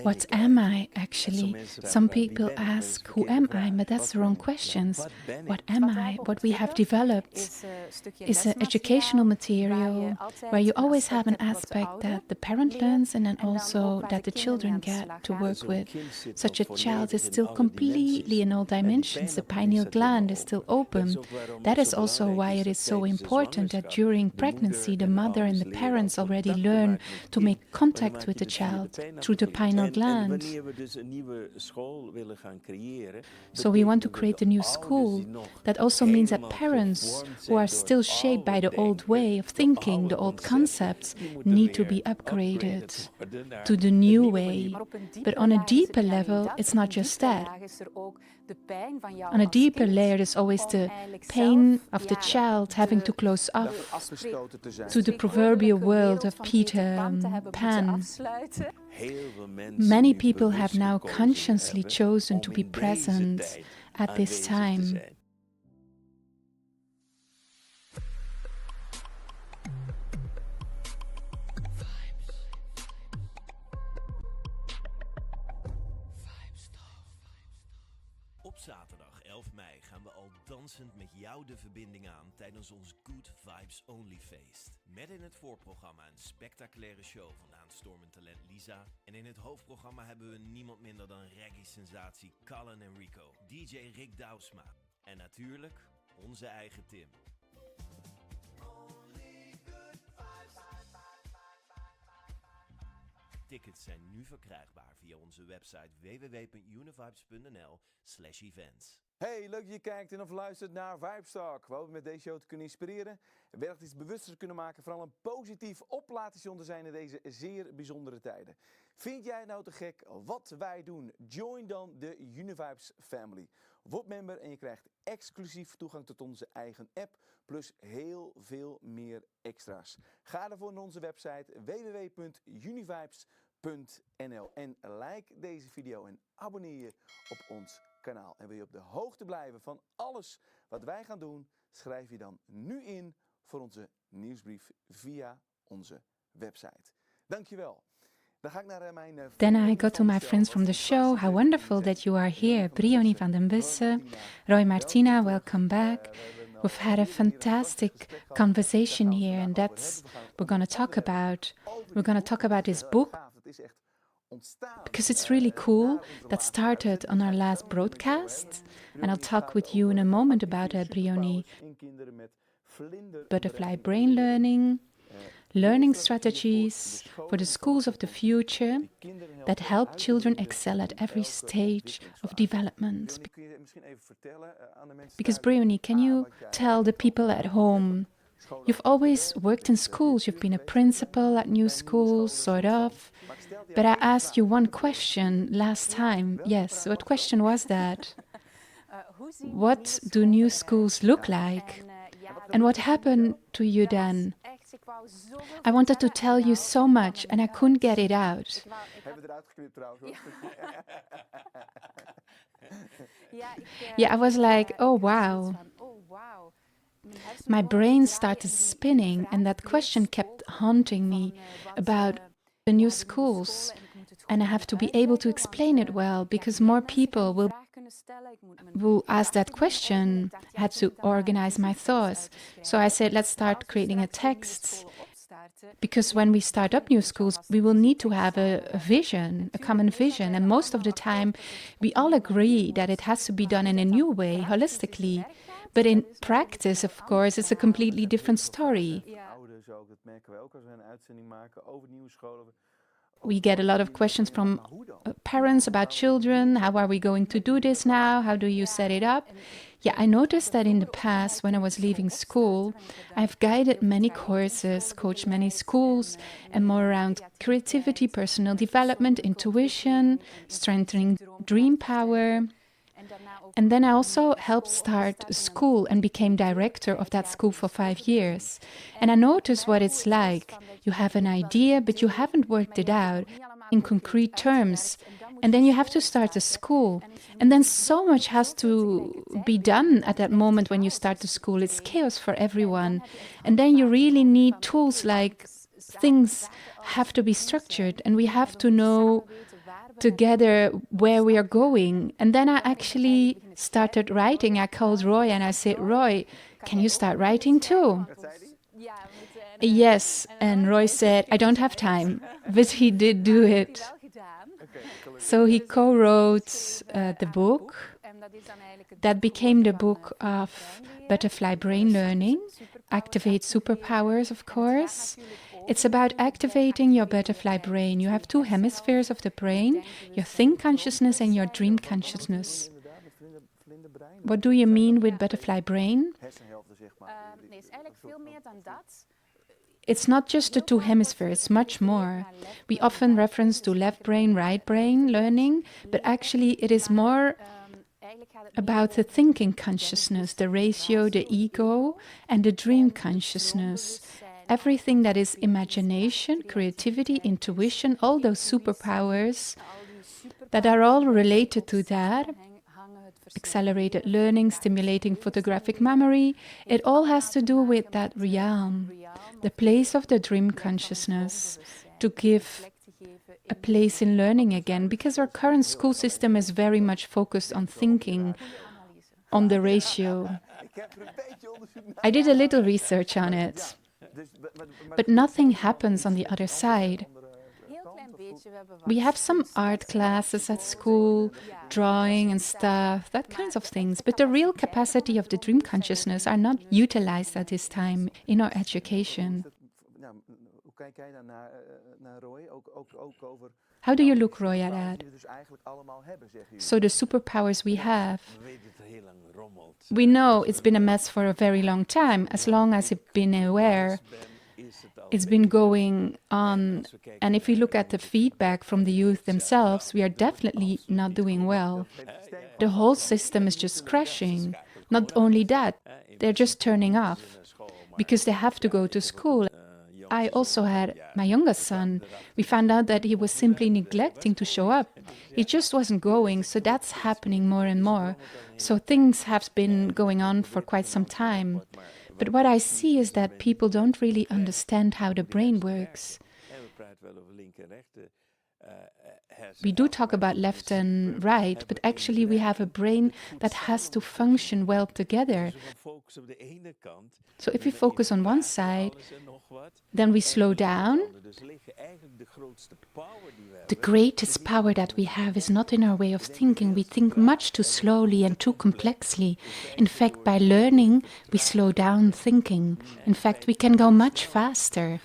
What am I actually? Some people ask, who am I? But that's the wrong questions. What am I? What we have developed is an educational material where you always have an aspect that the parent learns and then also that the children get to work with. Such a child is still completely in all dimensions. The pineal gland is still open. That is also why it is so important that during pregnancy the mother and the parents already learn to make contact with the child through the pineal gland. So we want to create a new school. That also means that parents who are still shaped by the old way of thinking, the old concepts, need to be upgraded to the new way. But on a deeper level, it's not just that. On a deeper layer, there's always the pain of the child having to close off to the proverbial world of Peter Pan. Many people have now consciously chosen to be present at this time. Op zaterdag 11 mei gaan we al dansend met jou de verbinding aan tijdens ons Good Vibes Only feest. Met in het voorprogramma een spectaculaire show van aanstormend talent Lisa. En in het hoofdprogramma hebben we niemand minder dan reggae-sensatie Cullen en Rico, DJ Rick Douwsma en natuurlijk onze eigen Tim. Tickets zijn nu verkrijgbaar via onze website www.univibes.nl/events. Hey, leuk dat je kijkt en of luistert naar Vibes Talk. We hopen met deze show te kunnen inspireren en wellicht iets bewuster te kunnen maken. Vooral een positief oplatingstation te zijn in deze zeer bijzondere tijden. Vind jij het nou te gek wat wij doen? Join dan de Univibes family. Word member en je krijgt exclusief toegang tot onze eigen app. Plus heel veel meer extra's. Ga ervoor naar onze website www.univibes.nl en like deze video en abonneer je op ons kanaal. En wil je op de hoogte blijven van alles wat wij gaan doen, schrijf je dan nu in voor onze nieuwsbrief via onze website. Dankjewel. Then I got to my friends from the show. How wonderful that you are here. Briony van den Bussen, Roy Martina, welcome back. We've had a fantastic conversation here, and that's we're going to talk about. We're going to talk about this book because it's really cool. That started on our last broadcast, and I'll talk with you in a moment about that, Briony. Butterfly brain learning strategies for the schools of the future that help children excel at every stage of development. Because Briony, can you tell the people at home, you've always worked in schools, you've been a principal at new schools, sort of, but I asked you one question last time. Yes, what question was that? What do new schools look like? And what happened to you then? I wanted to tell you so much and I couldn't get it out. Yeah, I was like, oh wow. My brain started spinning and that question kept haunting me about the new schools. And I have to be able to explain it well because more people will ask that question. I had to organize my thoughts. So I said, let's start creating a text. Because when we start up new schools, we will need to have a vision, a common vision. And most of the time, we all agree that it has to be done in a new way, holistically. But in practice, of course, it's a completely different story. We get a lot of questions from parents about children. How are we going to do this now? How do you set it up? Yeah, I noticed that in the past, when I was leaving school, I've guided many courses, coached many schools, and more around creativity, personal development, intuition, strengthening dream power. And then I also helped start a school and became director of that school for 5 years. And I noticed what it's like. You have an idea, but you haven't worked it out in concrete terms. And then you have to start a school. And then so much has to be done at that moment when you start the school. It's chaos for everyone. And then you really need tools like things have to be structured. And we have to know together where we are going. And then I actually started writing. I called Roy and I said, Roy, can you start writing too? Yes, and Roy said, I don't have time, but he did do it. So he co-wrote the book. That became the book of butterfly brain learning, activate superpowers, of course. It's about activating your butterfly brain. You have two hemispheres of the brain, your think consciousness and your dream consciousness. What do you mean with butterfly brain? It's not just the two hemispheres, much more. We often reference to left brain, right brain learning, but actually it is more about the thinking consciousness, the ratio, the ego, and the dream consciousness. Everything that is imagination, creativity, intuition, all those superpowers that are all related to that. Accelerated learning, stimulating photographic memory, it all has to do with that realm, the place of the dream consciousness, to give a place in learning again, because our current school system is very much focused on thinking, on the ratio. I did a little research on it, but nothing happens on the other side. We have some art classes at school, drawing and stuff, that kinds of things. But the real capacity of the dream consciousness are not utilized at this time in our education. How do you look, Roy, at that? So the superpowers we have. We know it's been a mess for a very long time, as long as I've been aware. It's been going on, and if we look at the feedback from the youth themselves, we are definitely not doing well. The whole system is just crashing. Not only that, they're just turning off because they have to go to school. I also had my youngest son. We found out that he was simply neglecting to show up. He just wasn't going, so that's happening more and more. So things have been going on for quite some time. But what I see is that people don't really understand how the brain works. We do talk about left and right, but actually we have a brain that has to function well together. So if we focus on one side, then we slow down. The greatest power that we have is not in our way of thinking. We think much too slowly and too complexly. In fact, by learning, we slow down thinking. In fact, we can go much faster.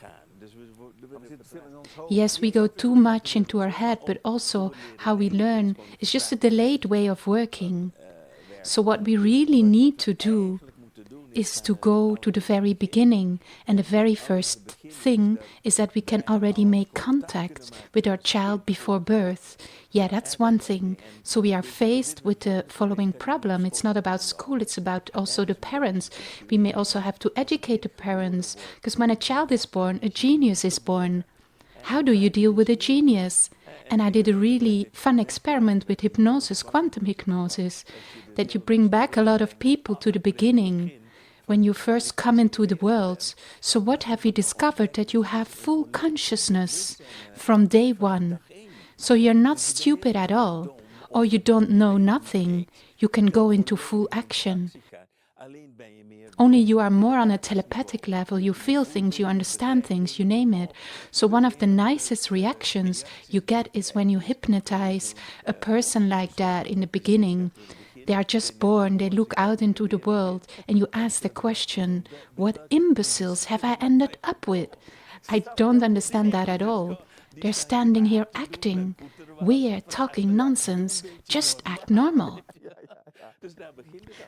Yes, we go too much into our head, but also how we learn is just a delayed way of working. So what we really need to do is to go to the very beginning. And the very first thing is that we can already make contact with our child before birth. Yeah, that's one thing. So we are faced with the following problem. It's not about school, it's about also the parents. We may also have to educate the parents, because when a child is born, a genius is born. How do you deal with a genius? And I did a really fun experiment with hypnosis, quantum hypnosis, that you bring back a lot of people to the beginning, when you first come into the world. So what have we discovered? That you have full consciousness from day one. So you're not stupid at all, or you don't know nothing. You can go into full action. Only you are more on a telepathic level. You feel things, you understand things, you name it. So one of the nicest reactions you get is when you hypnotize a person like that in the beginning. They are just born, they look out into the world, and you ask the question, what imbeciles have I ended up with? I don't understand that at all. They're standing here acting weird, talking nonsense, just act normal.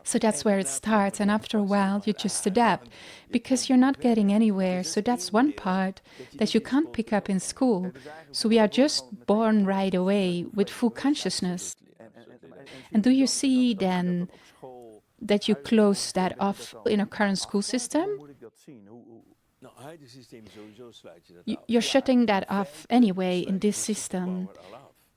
So that's where it starts, and after a while you just adapt, because you're not getting anywhere. So that's one part that you can't pick up in school. So we are just born right away with full consciousness. And do you see then that you close that off in a current school system? You're shutting that off anyway in this system.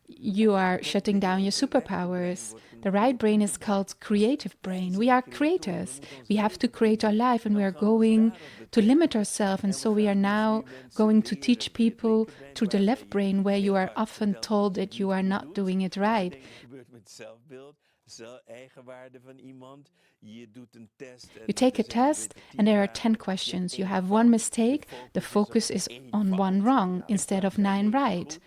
you are shutting down your superpowers. The right brain is called creative brain. We are creators. We have to create our life, and we are going to limit ourselves. And so we are now going to teach people through the left brain, where you are often told that you are not doing it right. You take a test and there are 10 questions. You have one mistake, the focus is on one wrong instead of 9 right.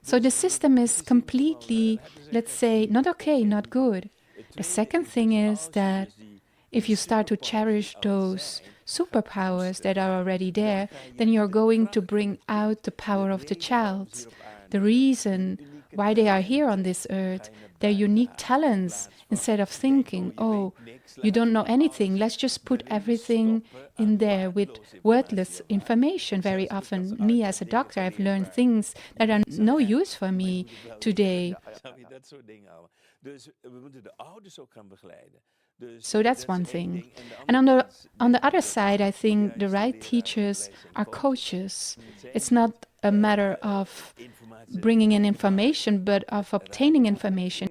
So the system is completely, let's say, not okay, not good. The second thing is that if you start to cherish those superpowers that are already there, then you're going to bring out the power of the child. The reason why they are here on this earth, their unique talents, instead of thinking, oh, you don't know anything, let's just put everything in there with worthless information. Very often, me as a doctor, I've learned things that are no use for me today. So that's one thing. And on the other side, I think the right teachers are coaches. It's not a matter of bringing in information, but of obtaining information.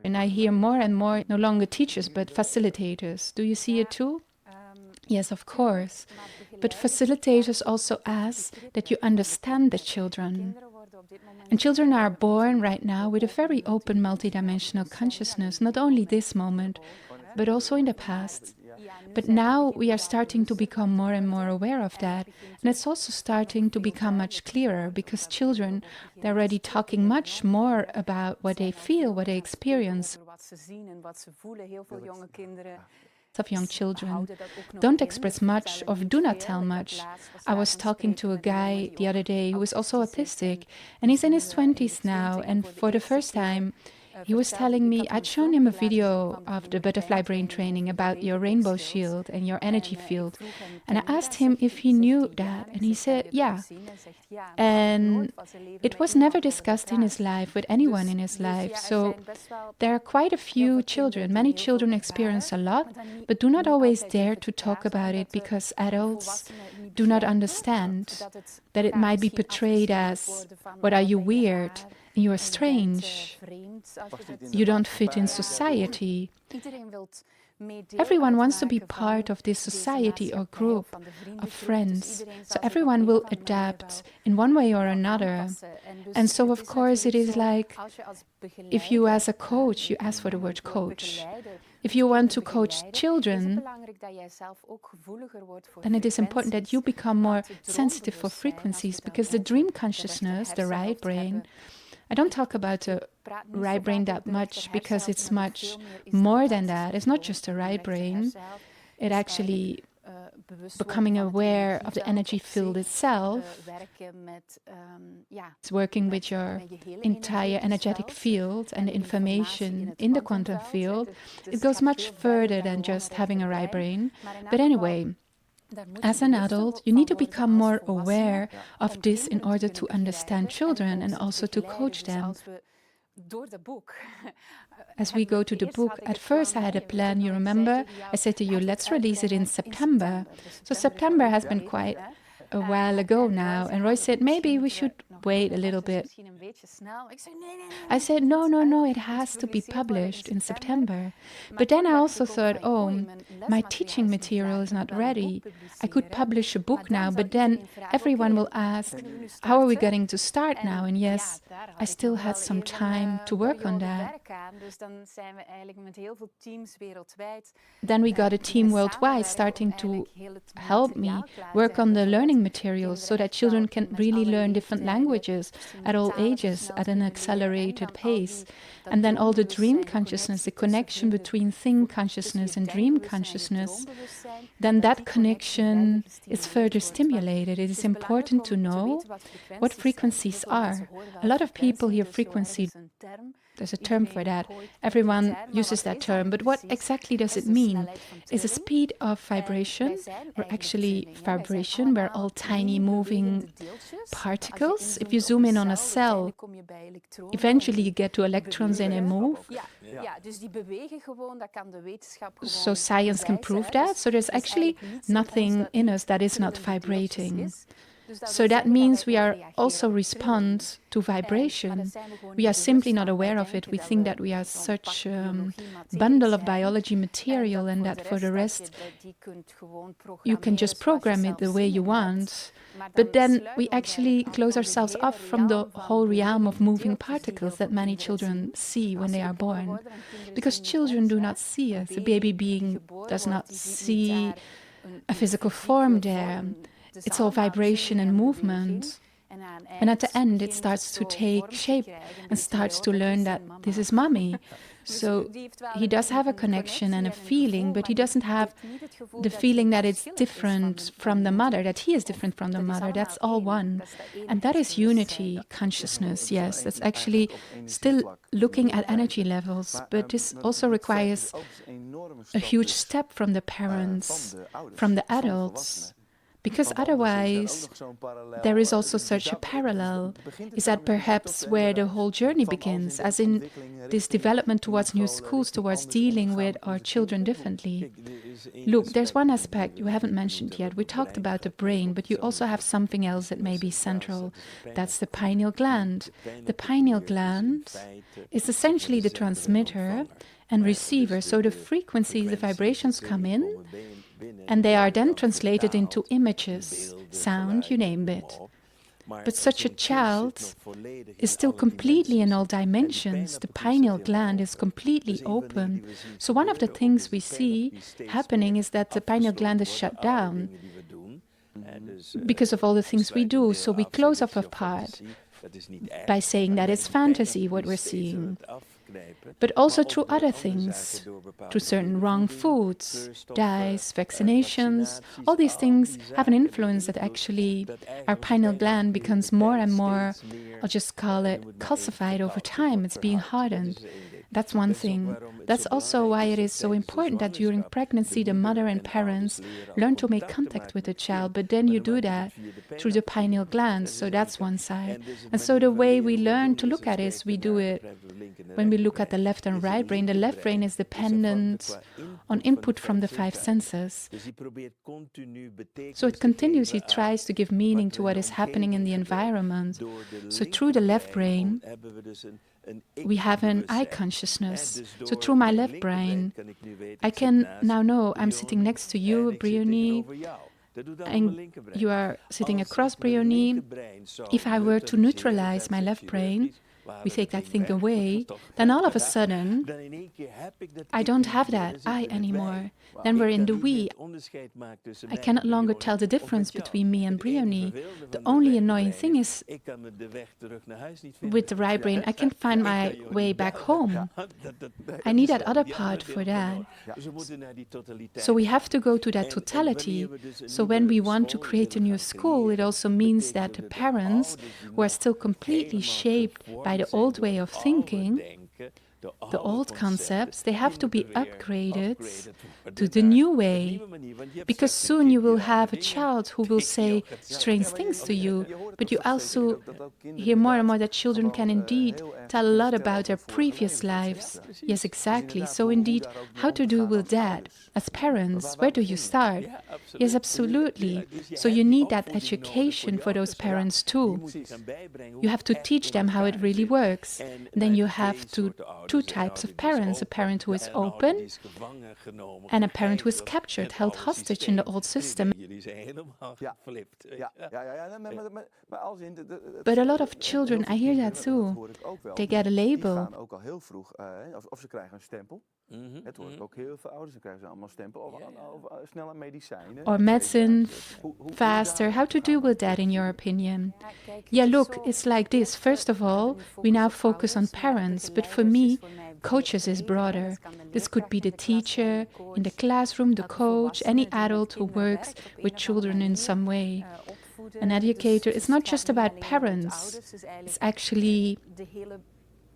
And I hear more and more, no longer teachers, but facilitators. Do you see it too? Yes, of course. But facilitators also ask that you understand the children. And children are born right now with a very open multidimensional consciousness, not only this moment, but also in the past. But now we are starting to become more and more aware of that. And it's also starting to become much clearer because children, they're already talking much more about what they feel, what they experience. Of young children don't express much or do not tell much. I was talking to a guy the other day who is also autistic, and he's in his 20s now, and for the first time he was telling me, I'd shown him a video of the butterfly brain training about your rainbow shield and your energy field. And I asked him if he knew that, and he said, yeah. And it was never discussed in his life with anyone in his life. So there are quite a few children. Many children experience a lot, but do not always dare to talk about it because adults do not understand that it might be portrayed as, what are you, weird? You are strange. You don't fit in society. Everyone wants to be part of this society or group of friends. So everyone will adapt in one way or another. And so, of course, it is like if you, as a coach, you ask for the word coach. If you want to coach children, then it is important that you become more sensitive for frequencies, because the dream consciousness, the right brain, I don't talk about the right brain that much because it's much more than that. It's not just a right brain. It actually becoming aware of the energy field itself. It's working with your entire energetic field and the information in the quantum field. It goes much further than just having a right brain. But anyway, as an adult, you need to become more aware of this in order to understand children and also to coach them. As we go to the book, at first I had a plan, you remember? I said to you, let's release it in September. So September has been quite a while ago now, and Roy said, maybe we should wait a little bit. I said, no, it has to be published in September. But then I also thought, oh, my teaching material is not ready. I could publish a book now, but then everyone will ask, how are we going to start now? And yes, I still had some time to work on that. Then we got a team worldwide starting to help me work on the learning materials so that children can really learn different languages at all ages at an accelerated pace. And then all the dream consciousness, the connection between thing consciousness and dream consciousness, then that connection is further stimulated. It is important to know what frequencies are. A lot of people hear frequency. There's a term for that. Everyone uses that term. But what exactly does it mean? Is a speed of vibration, or actually vibration, where all tiny moving particles, if you zoom in on a cell, eventually you get to electrons and they move. So science can prove that. So there's actually nothing in us that is not vibrating. So that means we are also respond to vibration. We are simply not aware of it. We think that we are such a bundle of biology material and that for the rest you can just program it the way you want. But then we actually close ourselves off from the whole realm of moving particles that many children see when they are born. Because children do not see us. A baby being does not see a physical form there. It's all vibration and movement. And at the end, it starts to take shape and starts to learn that this is mommy. So he does have a connection and a feeling, but he doesn't have the feeling that it's different from the mother, that he is different from the mother. That's all one. And that is unity consciousness, yes. That's actually still looking at energy levels, but this also requires a huge step from the parents, from the adults. Because otherwise, there is also such a parallel. Is that perhaps where the whole journey begins, as in this development towards new schools, towards dealing with our children differently? Look, there's one aspect you haven't mentioned yet. We talked about the brain, but you also have something else that may be central. That's the pineal gland. The pineal gland is essentially the transmitter and receiver. So the frequencies, the vibrations come in, and they are then translated into images, sound, you name it. But such a child is still completely in all dimensions. The pineal gland is completely open. So one of the things we see happening is that the pineal gland is shut down because of all the things we do. So we close off a part by saying that it's fantasy, what we're seeing. But also through other things, through certain wrong foods, dyes, vaccinations, all these things have an influence that actually our pineal gland becomes more and more, I'll just call it, calcified over time. It's being hardened. That's one thing. That's also why it is so important that during pregnancy the mother and parents learn to make contact with the child, but then you do that through the pineal gland, so that's one side. And so the way we learn to look at it is we do it when we look at the left and right brain. The left brain is dependent on input from the five senses. So it continuously tries to give meaning to what is happening in the environment. So through the left brain, we have an eye consciousness. So through my left brain, I can now know I'm sitting next to you, Briony, and you are sitting across Briony. If I were to neutralize my left brain, we take that thing away, then all of a sudden, I don't have that I anymore. Then we're in the we. I cannot longer tell the difference between me and Briony. The only annoying thing is, with the right brain, I can find my way back home. I need that other part for that. So we have to go to that totality. So when we want to create a new school, it also means that the parents, who are still completely shaped by the old way of thinking, the old concepts, they have to be upgraded to the new way. Because soon you will have a child who will say strange things to you, but you also hear more and more that children can indeed tell a lot about their previous lives. Yes, exactly. So indeed, how to do with that? As parents, where do you start? Yes, absolutely. So you need that education for those parents too. You have to teach them how it really works. Then you have two types of parents, a parent who is open and a parent who is captured, held hostage in the old system. But a lot of children, I hear that too, they get a label. Or medicine, faster. How to deal with that in your opinion? Yeah, look, it's like this. First of all, we now focus on parents, but for me, coaches is broader. This could be the teacher in the classroom, the coach, any adult who works with children in some way. An educator is not just about parents. It's actually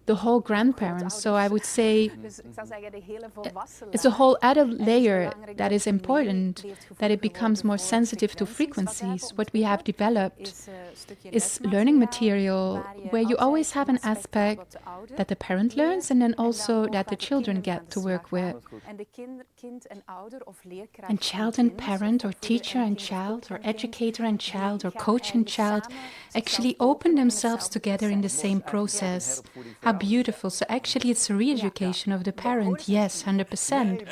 the whole grandparents. So I would say Dus ik zou zeggen, de hele volwassen it's a laag. whole adult Het is layer belangrijk that dat is je meer important, leergevoelig that it becomes more wordt sensitive to voor frequenties. frequencies. What we have developed Is, stukje is learning material waar je where you altijd always have an een aspect hebt aspect wat de ouder that the parent leert learns and then en dan also nog that the wat de children kinderen get aan to de work slag gaan. with. En de kind en ouder of leerkracht And en child and kind, parent, or opvoeder teacher en and kind of child, coach or en kind, educator and child, or die gaan coach and eigenlijk child samen actually zichzelf open openen in themselves hetzelfde together in the proces. same process. How beautiful. So actually it's a re-education of the parent. Yes, 100%.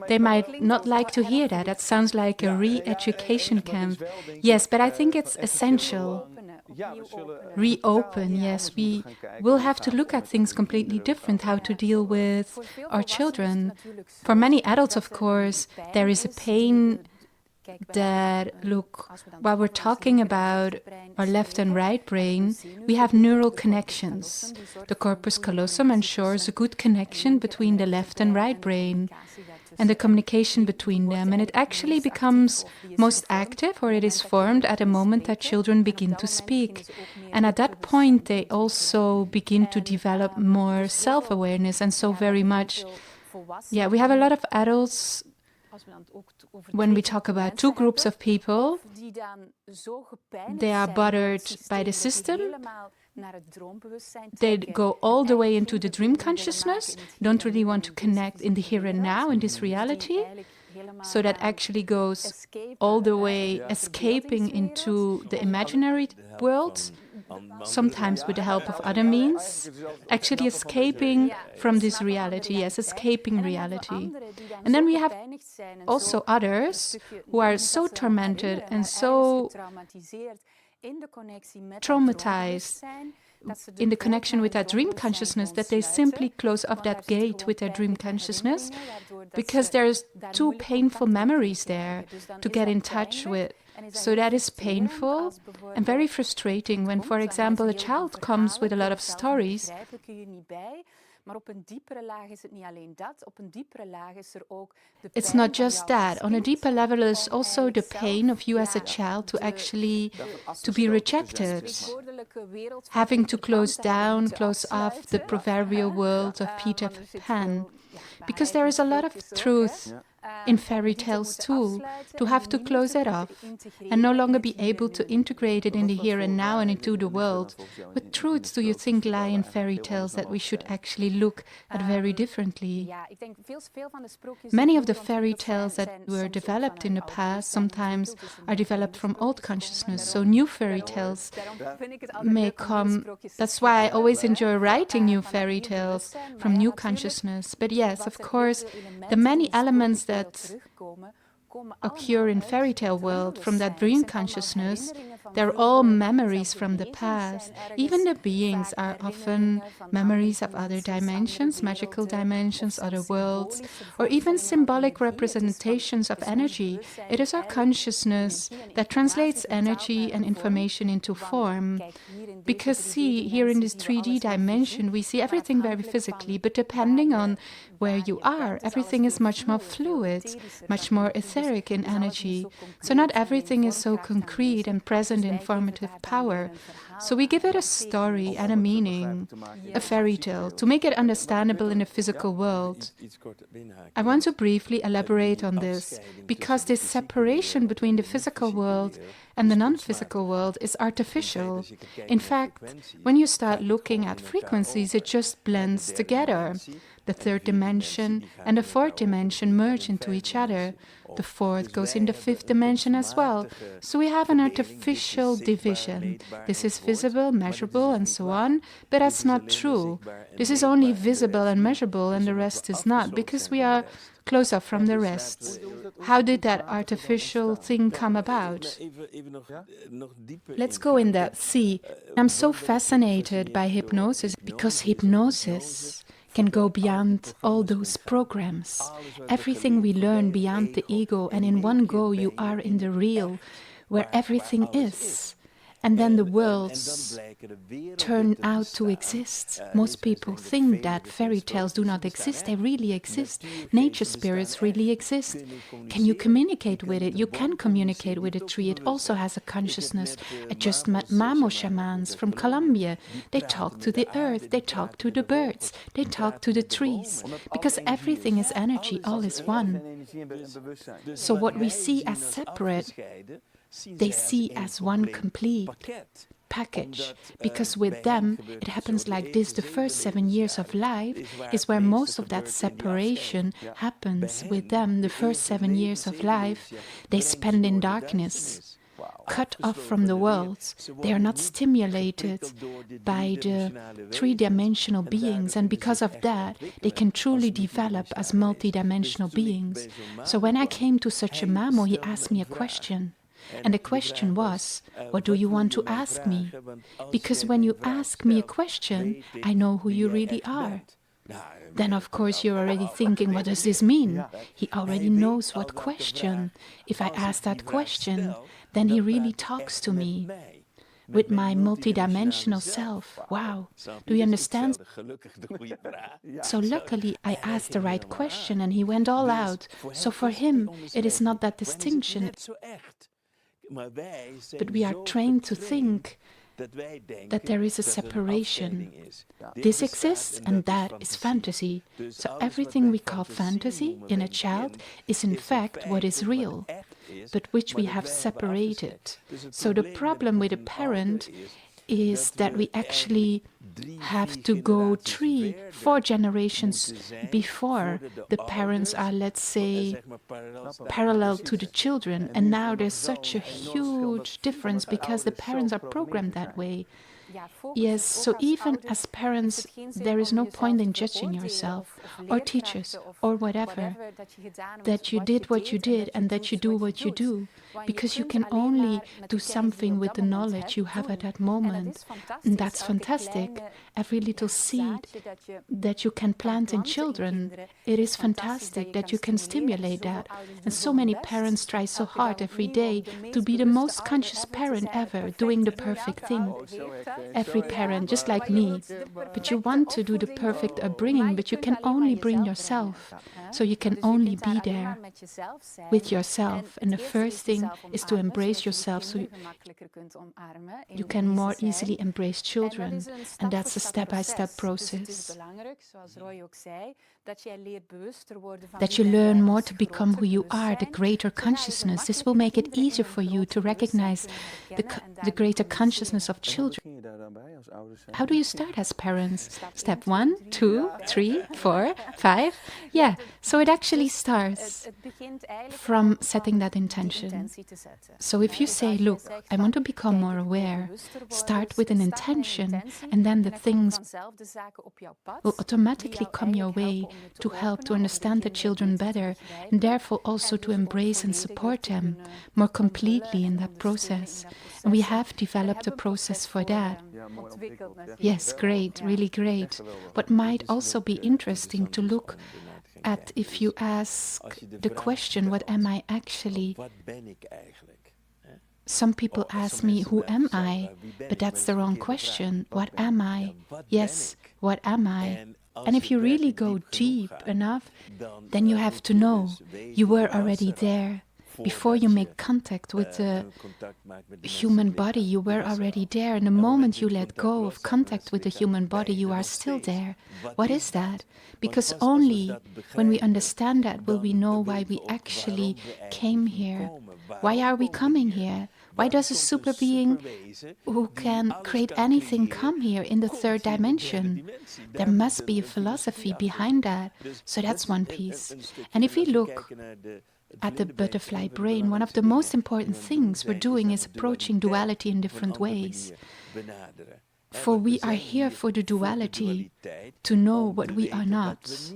They might not like to hear that. That sounds like a re-education camp. Yes, but I think it's essential. Reopen, yes. We will have to look at things completely different, how to deal with our children. For many adults, of course, there is a pain that, look, while we're talking about our left and right brain, we have neural connections. The corpus callosum ensures a good connection between the left and right brain and the communication between them. And it actually becomes most active, or it is formed at a moment that children begin to speak. And at that point, they also begin to develop more self-awareness. And so very much, yeah, we have a lot of adults when we talk about two groups of people, they are bothered by the system. They go all the way into the dream consciousness, don't really want to connect in the here and now, in this reality. So that actually goes all the way escaping into the imaginary world, sometimes with the help of other means, actually escaping from this reality, yes, escaping reality. And then we have also others who are so tormented and so traumatized in the connection with their dream consciousness that they simply close off that gate with their dream consciousness because there's too painful memories there to get in touch with. So that is painful and very frustrating when, for example, a child comes with a lot of stories. It's not just that. On a deeper level, there's also the pain of you as a child to actually to be rejected, having to close down, close off the proverbial world of Peter Pan, because there is a lot of truth in fairy tales too, to have to close it off and no longer be able to integrate it in the here and now and into the world. What truths do you think lie in fairy tales that we should actually look at very differently? Many of the fairy tales that were developed in the past sometimes are developed from old consciousness, so new fairy tales may come. That's why I always enjoy writing new fairy tales from new consciousness. But yes, of course, the many elements that occur in fairy tale world from that dream consciousness, they're all memories from the past. Even the beings are often memories of other dimensions, magical dimensions, other worlds, or even symbolic representations of energy. It is our consciousness that translates energy and information into form. Because see, here in this 3D dimension, we see everything very physically, but depending on where you are, everything is much more fluid, much more etheric in energy. So not everything is so concrete and present in formative power. So we give it a story and a meaning, a fairy tale, to make it understandable in the physical world. I want to briefly elaborate on this, because this separation between the physical world and the non-physical world is artificial. In fact, when you start looking at frequencies, it just blends together. The third dimension and the fourth dimension merge into each other. The fourth goes in the fifth dimension as well. So we have an artificial division. This is visible, measurable, and so on, but that's not true. This is only visible and measurable, and the rest is not, because we are close up from the rest. How did that artificial thing come about? Let's go in that. See, I'm so fascinated by hypnosis because hypnosis can go beyond all those programs. Everything we learn beyond the ego, and in one go you are in the real, where everything is. and then the worlds turn out to exist. Most people think that fairy tales do not exist. They really exist. Nature spirits really exist. Can you communicate with it? You can communicate with a tree. It also has a consciousness. I just met Mamo shamans from Colombia. They talk to the earth. They talk to the birds. They talk to the trees. Because everything is energy. All is one. So what we see as separate, they see as one complete package, because with them it happens like this. The first 7 years of life is where most of that separation happens. With them, the first 7 years of life they spend in darkness, cut off from the world. They are not stimulated by the three-dimensional beings, and because of that they can truly develop as multi-dimensional beings. So when I came to such a Mamo, he asked me a question. And the question was, what do you want to ask me? Because when you ask me a question, I know who you really are. Then of course you're already thinking, what does this mean? He already knows what question. If I ask that question, then he really talks to me with my multidimensional self. Wow, do you understand? So luckily I asked the right question and he went all out. So for him it is not that distinction. But we are trained to think that there is a separation. This exists and that is fantasy. So everything we call fantasy in a child is in fact what is real, but which we have separated. So the problem with a parent is that we actually have to go 3-4 generations before the parents are, let's say, parallel to the children. And now there's such a huge difference because the parents are programmed that way. Yes, so even as parents, there is no point in judging yourself, or teachers, or whatever, that you did what you did and that you do what you do, because you can only do something with the knowledge you have at that moment. And that's fantastic. Every little seed that you can plant in children, it is fantastic that you can stimulate that. And so many parents try so hard every day to be the most conscious parent ever, doing the perfect thing. Every parent, just like me. But you want to do the perfect upbringing, but you can only bring yourself. So you can only be there with yourself. And the first thing is to embrace yourself so you can more easily embrace children. And that's a step-by-step process. That you learn more to become who you are, the greater consciousness. This will make it easier for you to recognize the greater consciousness of children. How do you start as parents? Step 1, 2, 3, 4, 5? Yeah, so it actually starts from setting that intention. So if you say, look, I want to become more aware, start with an intention, and then the things will automatically come your way to help to understand the children better, and therefore also to embrace and support them more completely in that process. And we have developed a process for that. Yes, great, really great. What might also be interesting to look at if you ask the question, what am I actually? Some people ask me, who am I? But that's the wrong question. What am I? Yes, what am I? And if you really go deep enough, then you have to know you were already there. Before you make contact with the human body, you were already there. And the moment you let go of contact with the human body, you are still there. What is that? Because only when we understand that will we know why we actually came here. Why are we coming here? Why does a super being who can create anything come here in the third dimension? There must be a philosophy behind that. So that's one piece. And if we look at the butterfly brain, one of the most important things we're doing is approaching duality in different ways. For we are here for the duality, to know what we are not.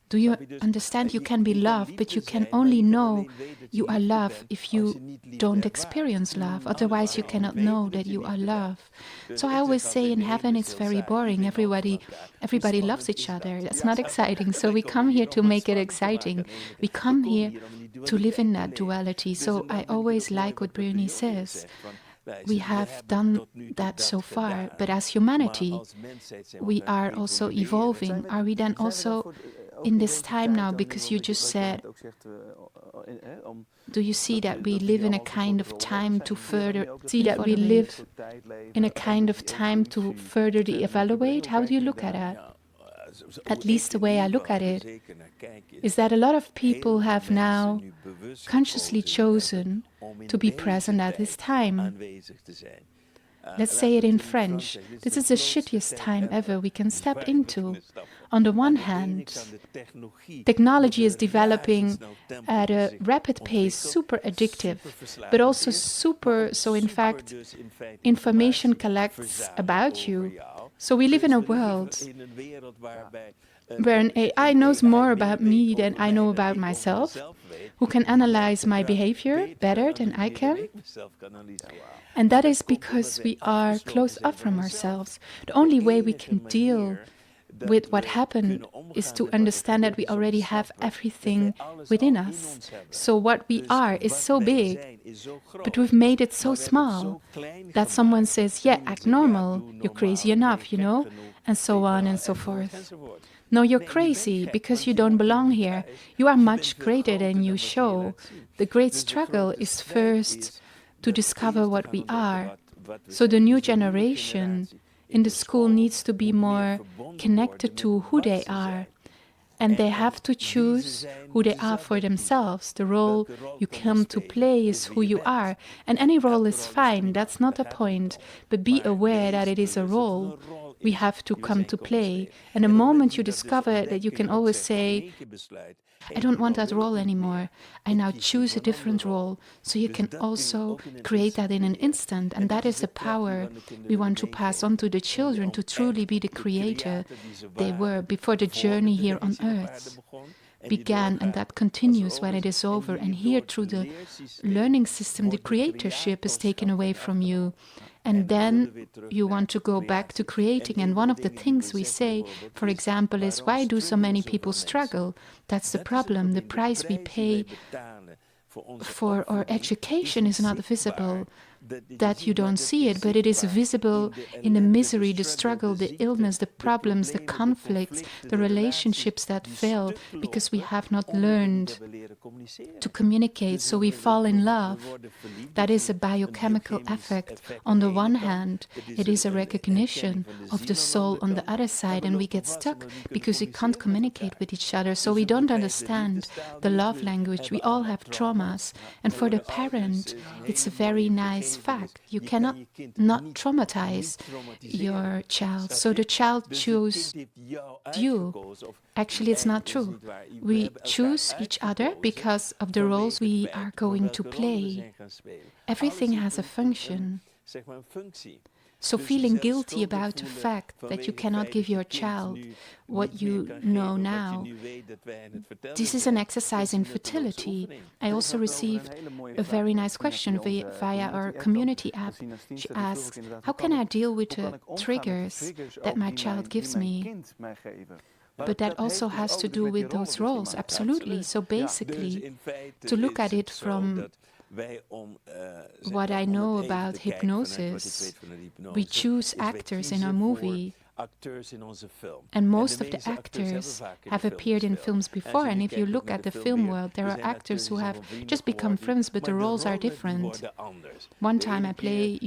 Do you understand? You can be love, but you can only know you are love if you don't experience love. Otherwise, you cannot know that you are love. So I always say in heaven it's very boring. Everybody loves each other. That's not exciting. So we come here to make it exciting. We come here to live in that duality. So I always like what Briony says. We have done that so far, but as humanity, we are also evolving. Are we then also in this time now, because you just said, do you see that we live in a kind of time to further evaluate? How do you look at that? At least the way I look at it is that a lot of people have now consciously chosen to be present at this time. Let's say it in French. This is the shittiest time ever we can step into. On the one hand, technology is developing at a rapid pace, super addictive, but also so in fact, information collects about you. So we live in a world where an AI knows more about me than I know about myself, who can analyze my behavior better than I can. And that is because we are closed off from ourselves. The only way we can deal with what happened is to understand that we already have everything within us. So what we are is so big, but we've made it so small that someone says, yeah, act normal, you're crazy enough, and so on and so forth. No, you're crazy because you don't belong here. You are much greater than you show. The great struggle is first to discover what we are. So the new generation in the school needs to be more connected to who they are. And they have to choose who they are for themselves. The role you come to play is who you are. And any role is fine, that's not the point. But be aware that it is a role we have to come to play. And the moment you discover that you can always say, I don't want that role anymore. I now choose a different role. So you can also create that in an instant. And that is the power we want to pass on to the children to truly be the creator they were before the journey here on earth began, and that continues when it is over. And here, through the learning system, the creatorship is taken away from you. And then you want to go back to creating. And one of the things we say, for example, is why do so many people struggle? That's the problem. The price we pay for our education is not visible, that you don't see it, but it is visible in the misery, the struggle, the illness, the problems, the conflicts, the relationships that fail because we have not learned to communicate. So we fall in love. That is a biochemical effect. On the one hand, it is a recognition of the soul on the other side, and we get stuck because we can't communicate with each other. So we don't understand the love language. We all have traumas. And for the parent, it's a very nice fact. You cannot not traumatize your child. So the child chooses you. Actually, it's not true. We choose each other because of the roles we are going to play. Everything has a function. So feeling guilty about the fact that you cannot give your child what you know now, this is an exercise in fertility. I also received a very nice question via our community app. She asks, how can I deal with the triggers that my child gives me? But that also has to do with those roles, absolutely. So basically, to look at it from what I know about hypnosis, we choose actors in our movie, and most of the actors have appeared in films before. And if you look at the film world, there are actors who have just become friends, but the roles are different. One time I play,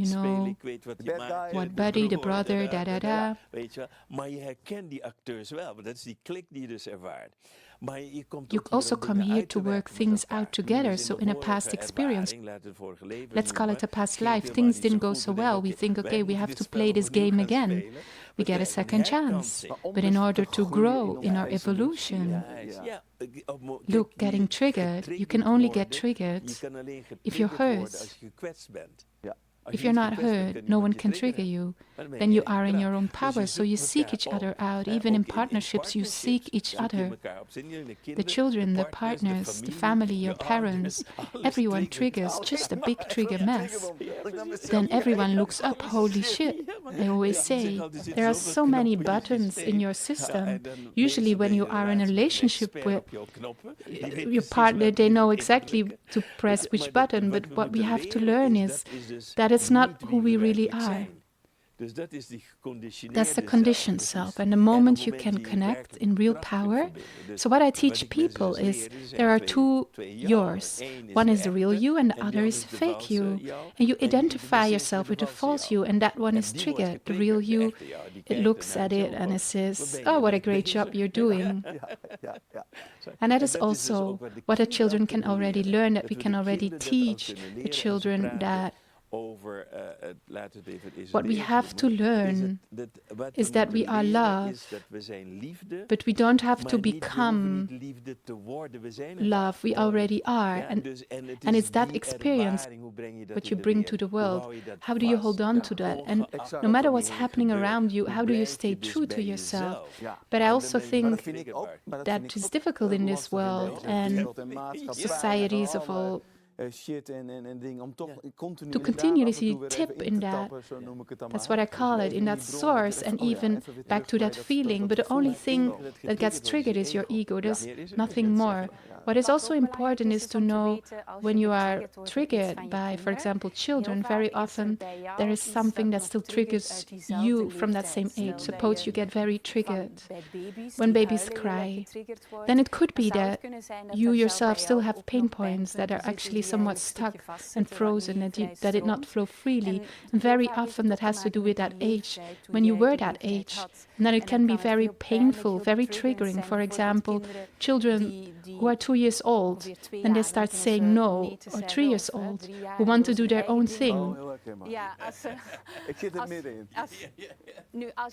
what buddy, the brother, da-da-da. You also come here to work things out together. So in a past experience, let's call it a past life, things didn't go so well. We think, okay, we have to play this game again. We get a second chance. But in order to grow in our evolution, look, getting triggered, you can only get triggered if you're hurt. If you're not hurt, no one can trigger you. Then you are in your own power. So you seek each other out. Even in partnerships, you seek each other. The children, the partners, the family, your parents, everyone triggers just a big trigger mess. Then everyone looks up, holy shit. They always say, there are so many buttons in your system. Usually when you are in a relationship with your partner, they know exactly to press which button. But what we have to learn is that is not who we really are. That's the conditioned self. And the moment you can connect in real power. So what I teach people is there are two yours. One is the real you and the other is fake you. And you identify yourself with the false you, and that one is triggered. The real you, it looks at it and it says, oh, what a great job you're doing. And that is also what the children can already learn, that we can already teach the children that what we have to learn is that we are love, but we don't have to become love. We already are. And it's that experience what you bring to the world. How do you hold on to that? And no matter what's happening around you, how do you stay true to yourself? But I also think that is difficult in this world, and societies of all shit en dingen om toch continu to continuously tip in that. That's what I call it, in that source, and even back to that feeling. But the only thing that gets triggered is your ego. There's nothing more. What is also important is to know when you are triggered by, for example, children, very often there is something that still triggers you from that same age. Suppose you get very triggered when babies cry. Then it could be that you yourself still have pain points that are actually somewhat stuck and frozen, that did not flow freely. And very often that has to do with that age, when you were that age. And then it can be very painful, very triggering. For example, children who are 2 years old, and they start saying no, or 3 years old, who want to do their own thing.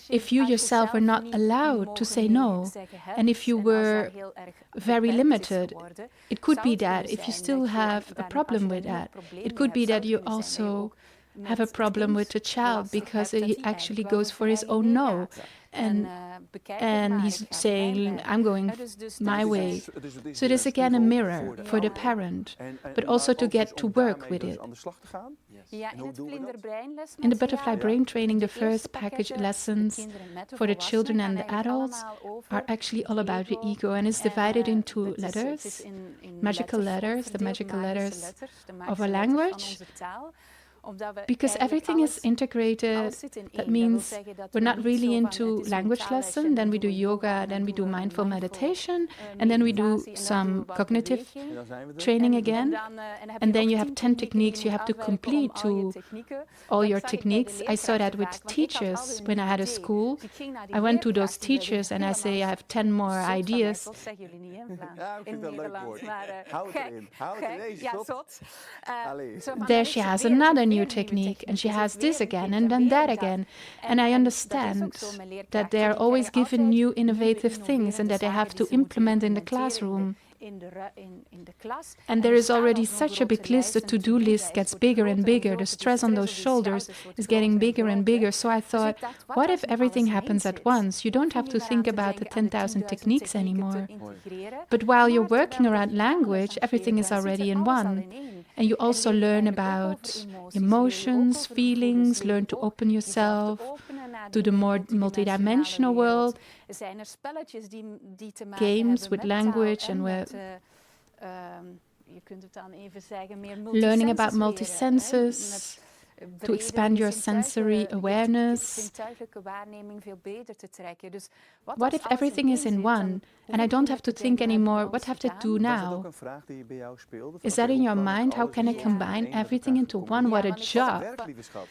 If you yourself were not allowed to say no, and if you were very limited, it could be that if you still have a problem with that, it could be that you also have a problem with the child because he actually goes for his own no. And he's saying, I'm going my way. So it is again a mirror for the parent, but also to get to work with it. In the butterfly brain training, the first package lessons for the children and the adults are actually all about the ego, and it's divided into letters, magical letters, the magical letters of a language. Because everything is integrated, that means we're not really into language lesson, then we do yoga, then we do mindful meditation, and then we do some cognitive training again. And then you have 10 techniques you have to complete to all your techniques. I saw that with teachers when I had a school. I went to those teachers and I say, I have 10 more ideas. There she has another new technique, and she has this again and then that again. And I understand that they are always given new innovative things and that they have to implement in the classroom. And there is already such a big list, the to-do list gets bigger and bigger, the stress on those shoulders is getting bigger and bigger. So I thought, what if everything happens at once? You don't have to think about the 10,000 techniques anymore. But while you're working around language, everything is already in one. And you also learn about emotions, feelings, learn to open yourself to the more multidimensional world. Games with language and with learning about multisenses, to expand your sensory awareness. What if everything is in one and I don't have to think anymore, what have to do now? Is that in your mind? How can I combine everything into one? What a job.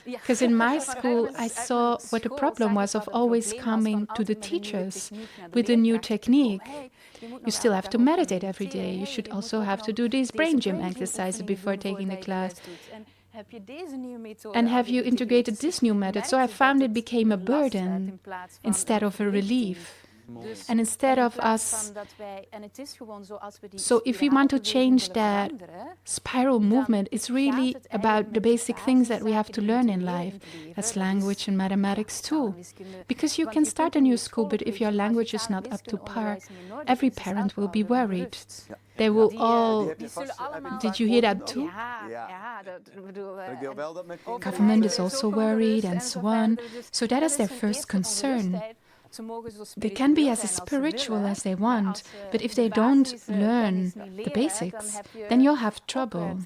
Because in my school, I saw what the problem was of always coming to the teachers with a new technique. You still have to meditate every day. You should also have to do these brain gym exercises before taking the class. And have you integrated this new method? So I found it became a burden instead of a relief. And instead of us, so if we want to change that spiral movement, it's really about the basic things that we have to learn in life. That's language and mathematics too. Because you can start a new school, but if your language is not up to par, every parent will be worried. They will all... Did you hear that too? Government is also worried and so on. So that is their first concern. They can be as spiritual as they want, but if they don't learn the basics, then you'll have trouble.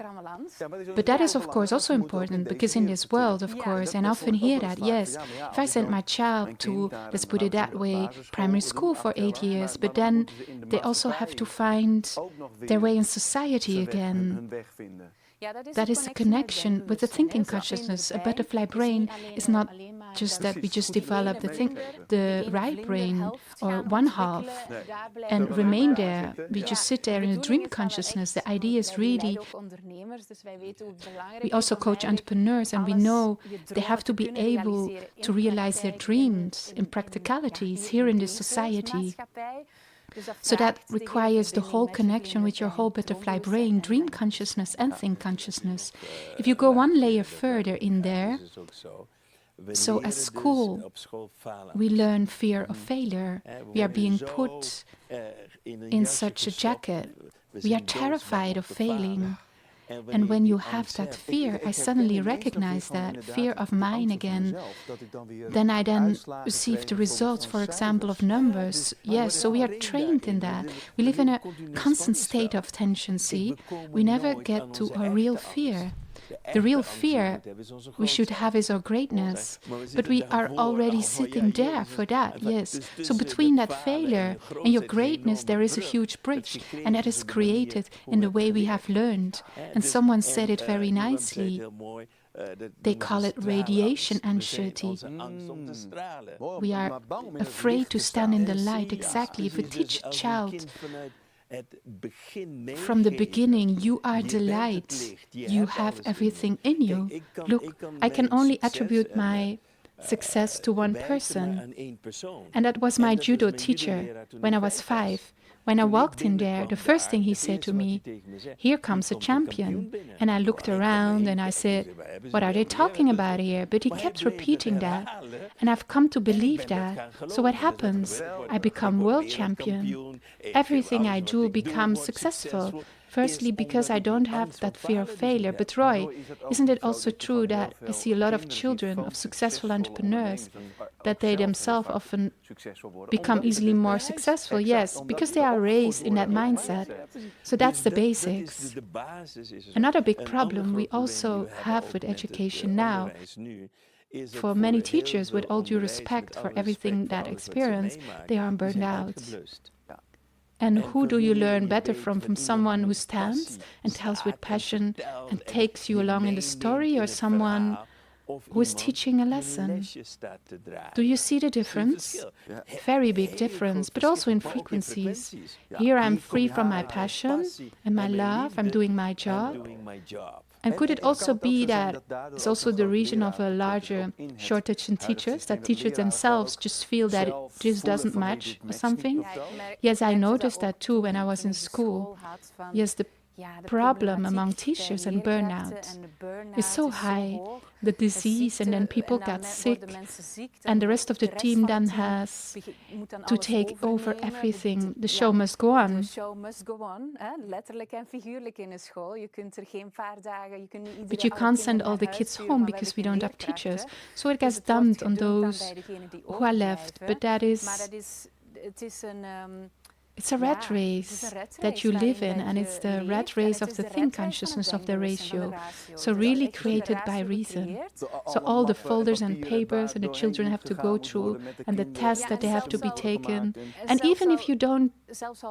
But that is, of course, also important, because in this world, of course, and I often hear that, yes, if I send my child to, let's put it that way, primary school for 8 years, but then they also have to find their way in society again. That is the connection with the thinking consciousness. A butterfly brain is not just that we just develop the right brain or one half and remain there. We just sit there in a dream consciousness. The idea is really, we also coach entrepreneurs, and we know they have to be able to realize their dreams in practicalities here in this society. So that requires the whole connection with your whole butterfly brain, dream consciousness and think consciousness. If you go one layer further in there, so at school, we learn fear of failure. We are being put in such a jacket. We are terrified of failing. And when you have that fear, I suddenly recognize that fear of mine again. Then I receive the results, for example, of numbers. Yes, so we are trained in that. We live in a constant state of tension, see? We never get to a real fear. The real fear we should have is our greatness, but we are already sitting there for that, yes. So between that failure and your greatness, there is a huge bridge, and that is created in the way we have learned. And someone said it very nicely. They call it radiation anxiety. We are afraid to stand in the light, exactly. If we teach a child from the beginning, you are the light. You have everything in you. Look, I can only attribute my success to one person. And that was my judo teacher when I was 5. When I walked in there, the first thing he said to me, "Here comes a champion." And I looked around and I said, "What are they talking about here?" But he kept repeating that. And I've come to believe that. So what happens? I become world champion. Everything I do becomes successful. Firstly, because I don't have that fear of failure. But Roy, isn't it also true that I see a lot of children of successful entrepreneurs, that they themselves often become easily more successful? Yes, because they are raised in that mindset. So that's the basics. Another big problem we also have with education now, for many teachers, with all due respect for everything that experience, they are burned out. And who do you learn better from? From someone who stands and tells with passion and takes you along in the story, or someone who is teaching a lesson? Do you see the difference? Very big difference, but also in frequencies. Here I'm free from my passion and my love, I'm doing my job. And could it also be that it's also the reason of a larger shortage in teachers, that teachers themselves just feel that it just doesn't match or something? Yes, I noticed that too when I was in school. Yes, the problem among teachers and burnout is so high, the disease, and then people get sick, and the rest of the team then has to take over everything. The show must go on. But you can't send all the kids home because we don't have teachers. So it gets dumped on those who are left. But that is... It's a rat race that you live in, and it's the rat race of the think consciousness of the ratio. So really created by reason. So all the folders and papers and the children have to go through, and the tests that they have to be taken. And even if you don't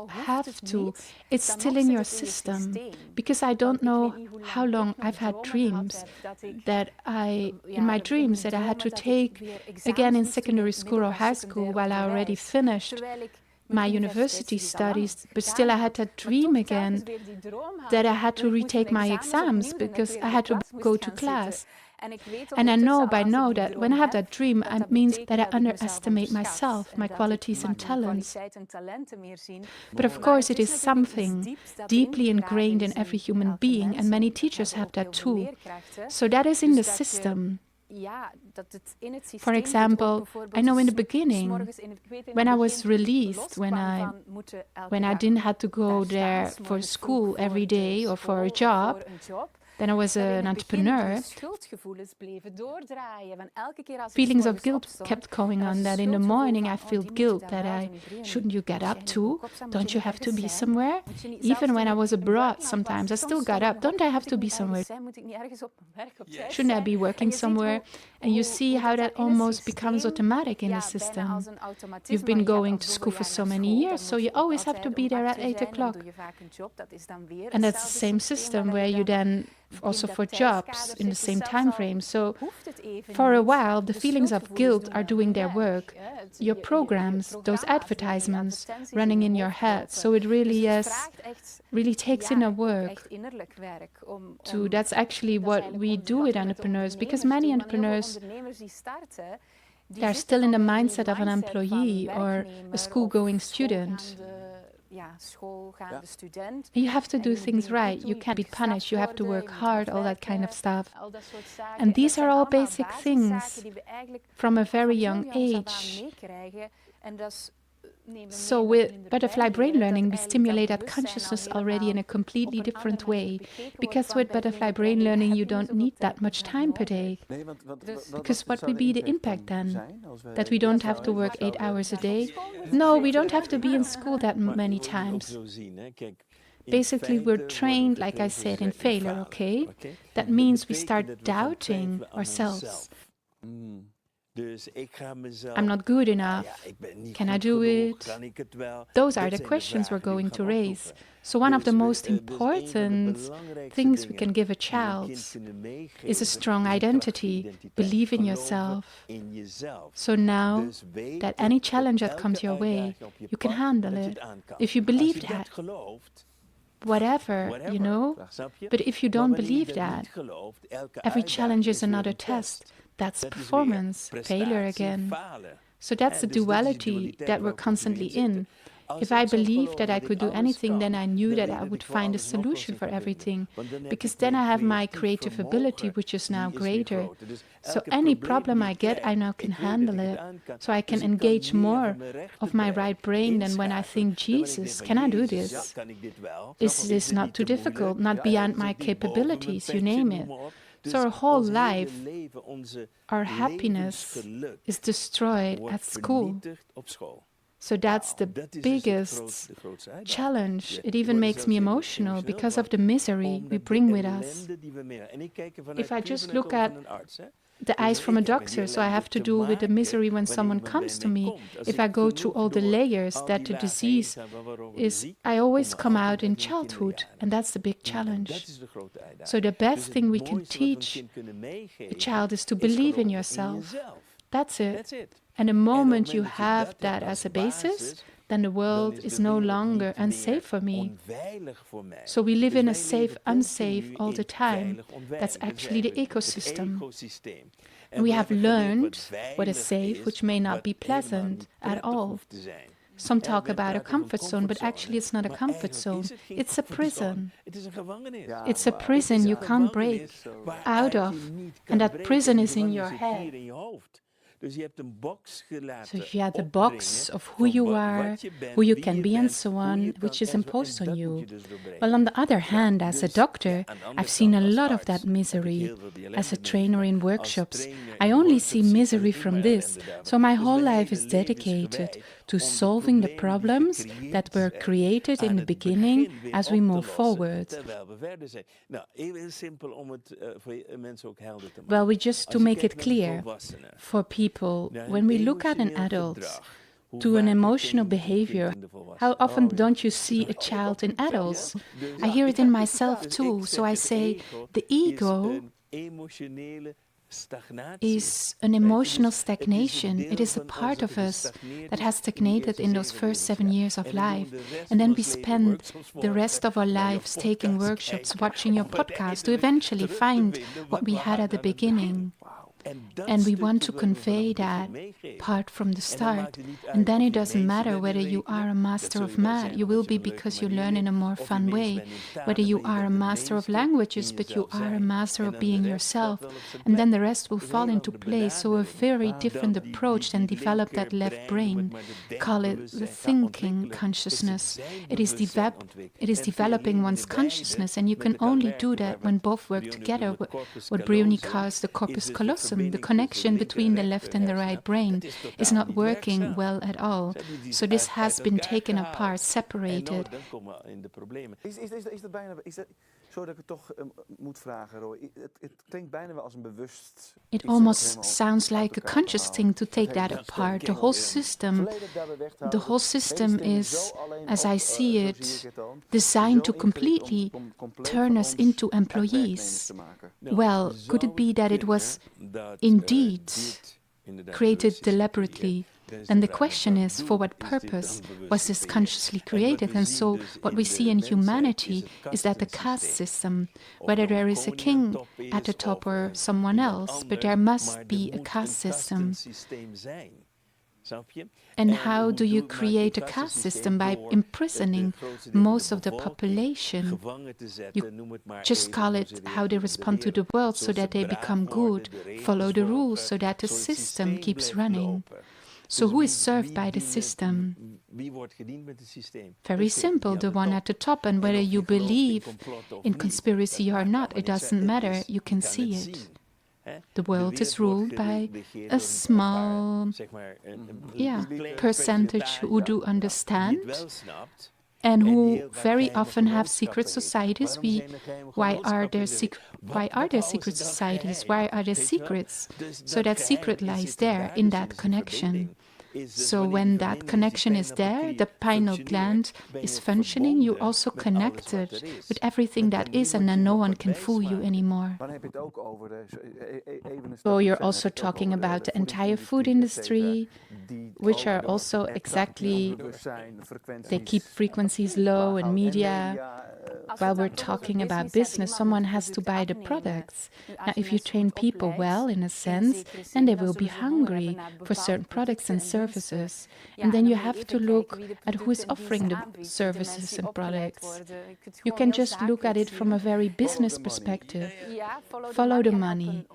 have to, it's still in your system. Because I don't know how long I've had dreams that in my dreams that I had to take again in secondary school or high school while I already finished my university studies, but still I had that dream again that I had to retake my exams because I had to go to class. And I know by now that when I have that dream, it means that I underestimate myself, my qualities and talents. But of course, it is something deeply ingrained in every human being, and many teachers have that too. So that is in the system. For example, I know in the beginning, when I was released, when I didn't have to go there for school every day or for a job, Then I was an entrepreneur. Schuldgevoelens bleven doordraaien. Van elke keer als ik Feelings of 's morgens guilt opstond, kept going er was on, that in the schuldgevoel morning van, I oh, felt die moet je guilt dan that wel I doen, Briony. shouldn't you get Als up jij nu too? ook opstaat, moet Don't je you have to ergens be zijn. somewhere? Moet je niet- Even zelfs when I toen was ik abroad, buitenland was, sometimes I soms still got stond ik up. nog Don't op, I have moet to ik be niet somewhere? ergens zijn? Moet ik niet ergens op mijn werk op tijd Shouldn't I zijn? be En working je ziet somewhere? And you see hoe how dat that dan in een almost becomes systeem, automatic in the ja, bijna system. als een automatisme. You've been Want je gaat going al to zoveel school for jaar so naar many school, years, dan so moet you je ook always have to altijd be om there 8 at uur 8 zijn. Dan o'clock. doe je vaak een job. Dat is dan weer And that's the hetzelfde same systeem system waarbij where je you dan then also dat for tijdskader jobs zit. in the Dus same zelfs time al frame. So hoeft het even for a niet. while, the De feelings of schuldgevoelens guilt doen are dan doing hun their werk, work. hè. Het- Your je programs, those programma's, die advertisements advertenties running in in je your hoofd head. lopen. So it really Dus het is vraagt echt, really takes in ja, a ook work echt innerlijk werk om to that's actually dat is what eigenlijk we onze do with stap met de entrepreneurs, because ondernemers many doen. Want heel veel entrepreneurs ondernemers die starten, die they're zitten still in the nog in die mindset of an mindset van employee or a werknemer school-going of student. schoolgaande student. You have to En do je moet things dingen goed right. doen, You je can't be kunt gestraft punished. You have to worden, work je moet hard, hard all that kind of werken, stuff. al dat soort zaken. And En these dat are zijn all allemaal basic basiszaken things die we eigenlijk from a van very heel young jongs af aan age. meekrijgen. En dat is, nemen we So mee with in de butterfly brain leren, learning, we dat eigenlijk stimulate dat that bewustzijn al consciousness already helemaal in a completely op een different andere manier way. bekeken wordt, Because want with bij butterfly groene brain brein learning, heb you je niet don't zoveel need tijd that much ervoor time per nodig. day. Nee, Dus- Because what zou would de be the impact impact then? zijn als we That we don't have to work 8 hours a day? No, we don't have to be in school that many times. Basically, we're trained, like I said, in failure, okay? That means we start doubting ourselves. I'm not good enough. Can I do it? Those are the questions we're going to raise. So one of the most important things we can give a child is a strong identity. Believe in yourself. So now that any challenge that comes your way, you can handle it. If you believe that, whatever, you know. But if you don't believe that, every challenge is another test. That's performance, failure again. So that's the duality that we're constantly in. If I believed that I could do anything, then I knew that I would find a solution for everything, because then I have my creative ability, which is now greater. So any problem I get, I now can handle it. So I can engage more of my right brain than when I think, Jesus, can I do this? Is this not too difficult, not beyond my capabilities, you name it? So our whole life, our happiness is destroyed at school. So that's the biggest challenge. It even makes me emotional because of the misery we bring with us. If I just look at the eyes from a doctor, so I have to do with the misery when someone comes to me. If I go through all the layers that the disease is, I always come out in childhood, and that's the big challenge. So the best thing we can teach a child is to believe in yourself. That's it. And the moment you have that as a basis, then the world is no longer unsafe for me. So we live in a safe, unsafe all the time. That's actually the ecosystem. And we have learned what is safe, which may not be pleasant at all. Some talk about a comfort zone, but actually it's not a comfort zone. It's a prison. It's a prison you can't break out of. And that prison is in your head. So if you have the box of who you are, who you can be and so on, which is imposed on you. Well, on the other hand, as a doctor, I've seen a lot of that misery. As a trainer in workshops, I only see misery from this. So my whole life is dedicated to solving the problems that were created in the beginning as we move forward. Well, just to make it clear for people, when we look at an adult to an emotional behavior, how often don't you see a child in adults? I hear it in myself too. So I say the ego is an emotional stagnation. It is a part of us that has stagnated in those first 7 years of life. And then we spend the rest of our lives taking workshops, watching your podcast to eventually find what we had at the beginning. And we want to convey that part from the start. And then it doesn't matter whether you are a master of math. You will be because you learn in a more fun way. Whether you are a master of languages, but you are a master of being yourself. And then the rest will fall into place. So a very different approach than develop that left brain. Call it the thinking consciousness. It is developing one's consciousness. And you can only do that when both work together. What Briony calls the corpus callosum. The connection between the left and the right brain is not working well at all. So this has been taken apart, separated. Sorry dat ik het toch moet vragen, Roy. Het klinkt bijna wel als een bewust... It almost sounds like a conscious thing to take that apart. The whole system is, as I see it, designed to completely turn us into employees. Well, could it be that it was indeed created deliberately? Then the question is, for what purpose was this consciously created? And so what we see in humanity is that the caste system, whether there is a king at the top or someone else, but there must be a caste system. And how do you create a caste system? By imprisoning most of the population. You just call it how they respond to the world so that they become good, follow the rules so that the system keeps running. So who is served by the system? Very simple, the one at the top. And whether you believe in conspiracy or not, it doesn't matter. You can see it. The world is ruled by a small percentage who do understand and who very often have secret societies. Why are there secret societies? Why are there secrets? So that secret lies there in that connection. So when that connection is there, the pineal gland is functioning, you're also connected with everything that is, and then no one can fool you anymore. So you're also talking about the entire food industry, which are also exactly, they keep frequencies low in media. While we're talking about business, someone has to buy the products. Now, if you train people well, in a sense, then they will be hungry for certain products and services. And then you have to look at who is offering the services and products. You can just look at it from a very business perspective. Follow the money.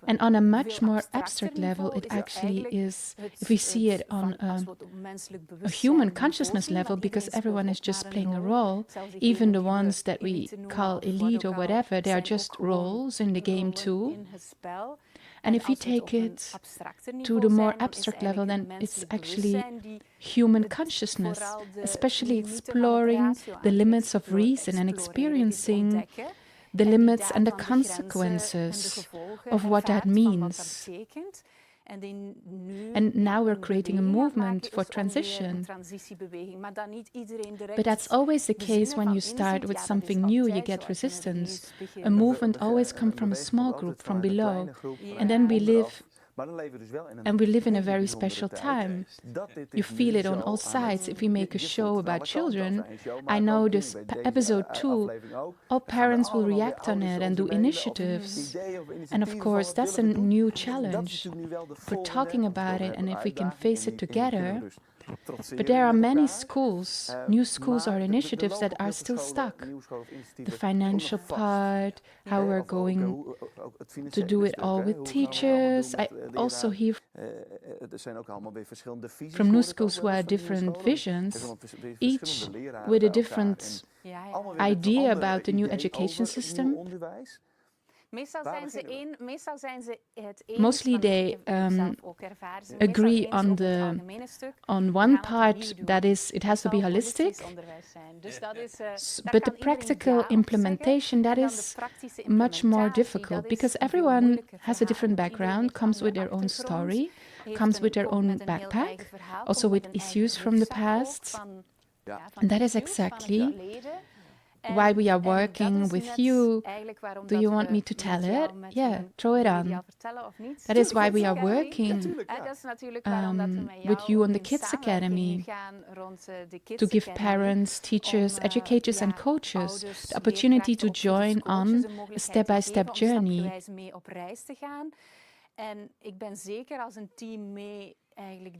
And on a much more abstract level, it actually is, if we see it on a human consciousness level, because everyone is just playing a role, even the ones that we call elite or whatever, they are just roles in the game too. And if we take it to the more abstract level, then it's actually human consciousness, especially exploring the limits of reason and experiencing the limits and the consequences of what that means. And now we're creating a movement for transition. But that's always the case when you start with something new, you get resistance. A movement always comes from a small group, from below. And then we live in a very special time. You feel it on all sides. If we make a show about children, I know this episode 2, all parents will react on it and do initiatives. And of course, that's a new challenge for talking about it, and if we can face it together. But there are many schools, new schools or initiatives that are still stuck. The financial part, how we're going to do it all with teachers. I also hear from new schools who have different visions, each with a different idea about the new education system. Mostly they agree on one part, that is, it has to be holistic, but the practical implementation, that is much more difficult, because everyone has a different background, comes with their own story, comes with their own backpack, also with issues from the past. And that is exactly why we are working with you. Do you want me to tell it? Yeah, throw it on. That is why we are working with you on the Kids Academy, to give parents, teachers, educators and coaches the opportunity to join on a step-by-step journey. En ik ben zeker als een team mee eigenlijk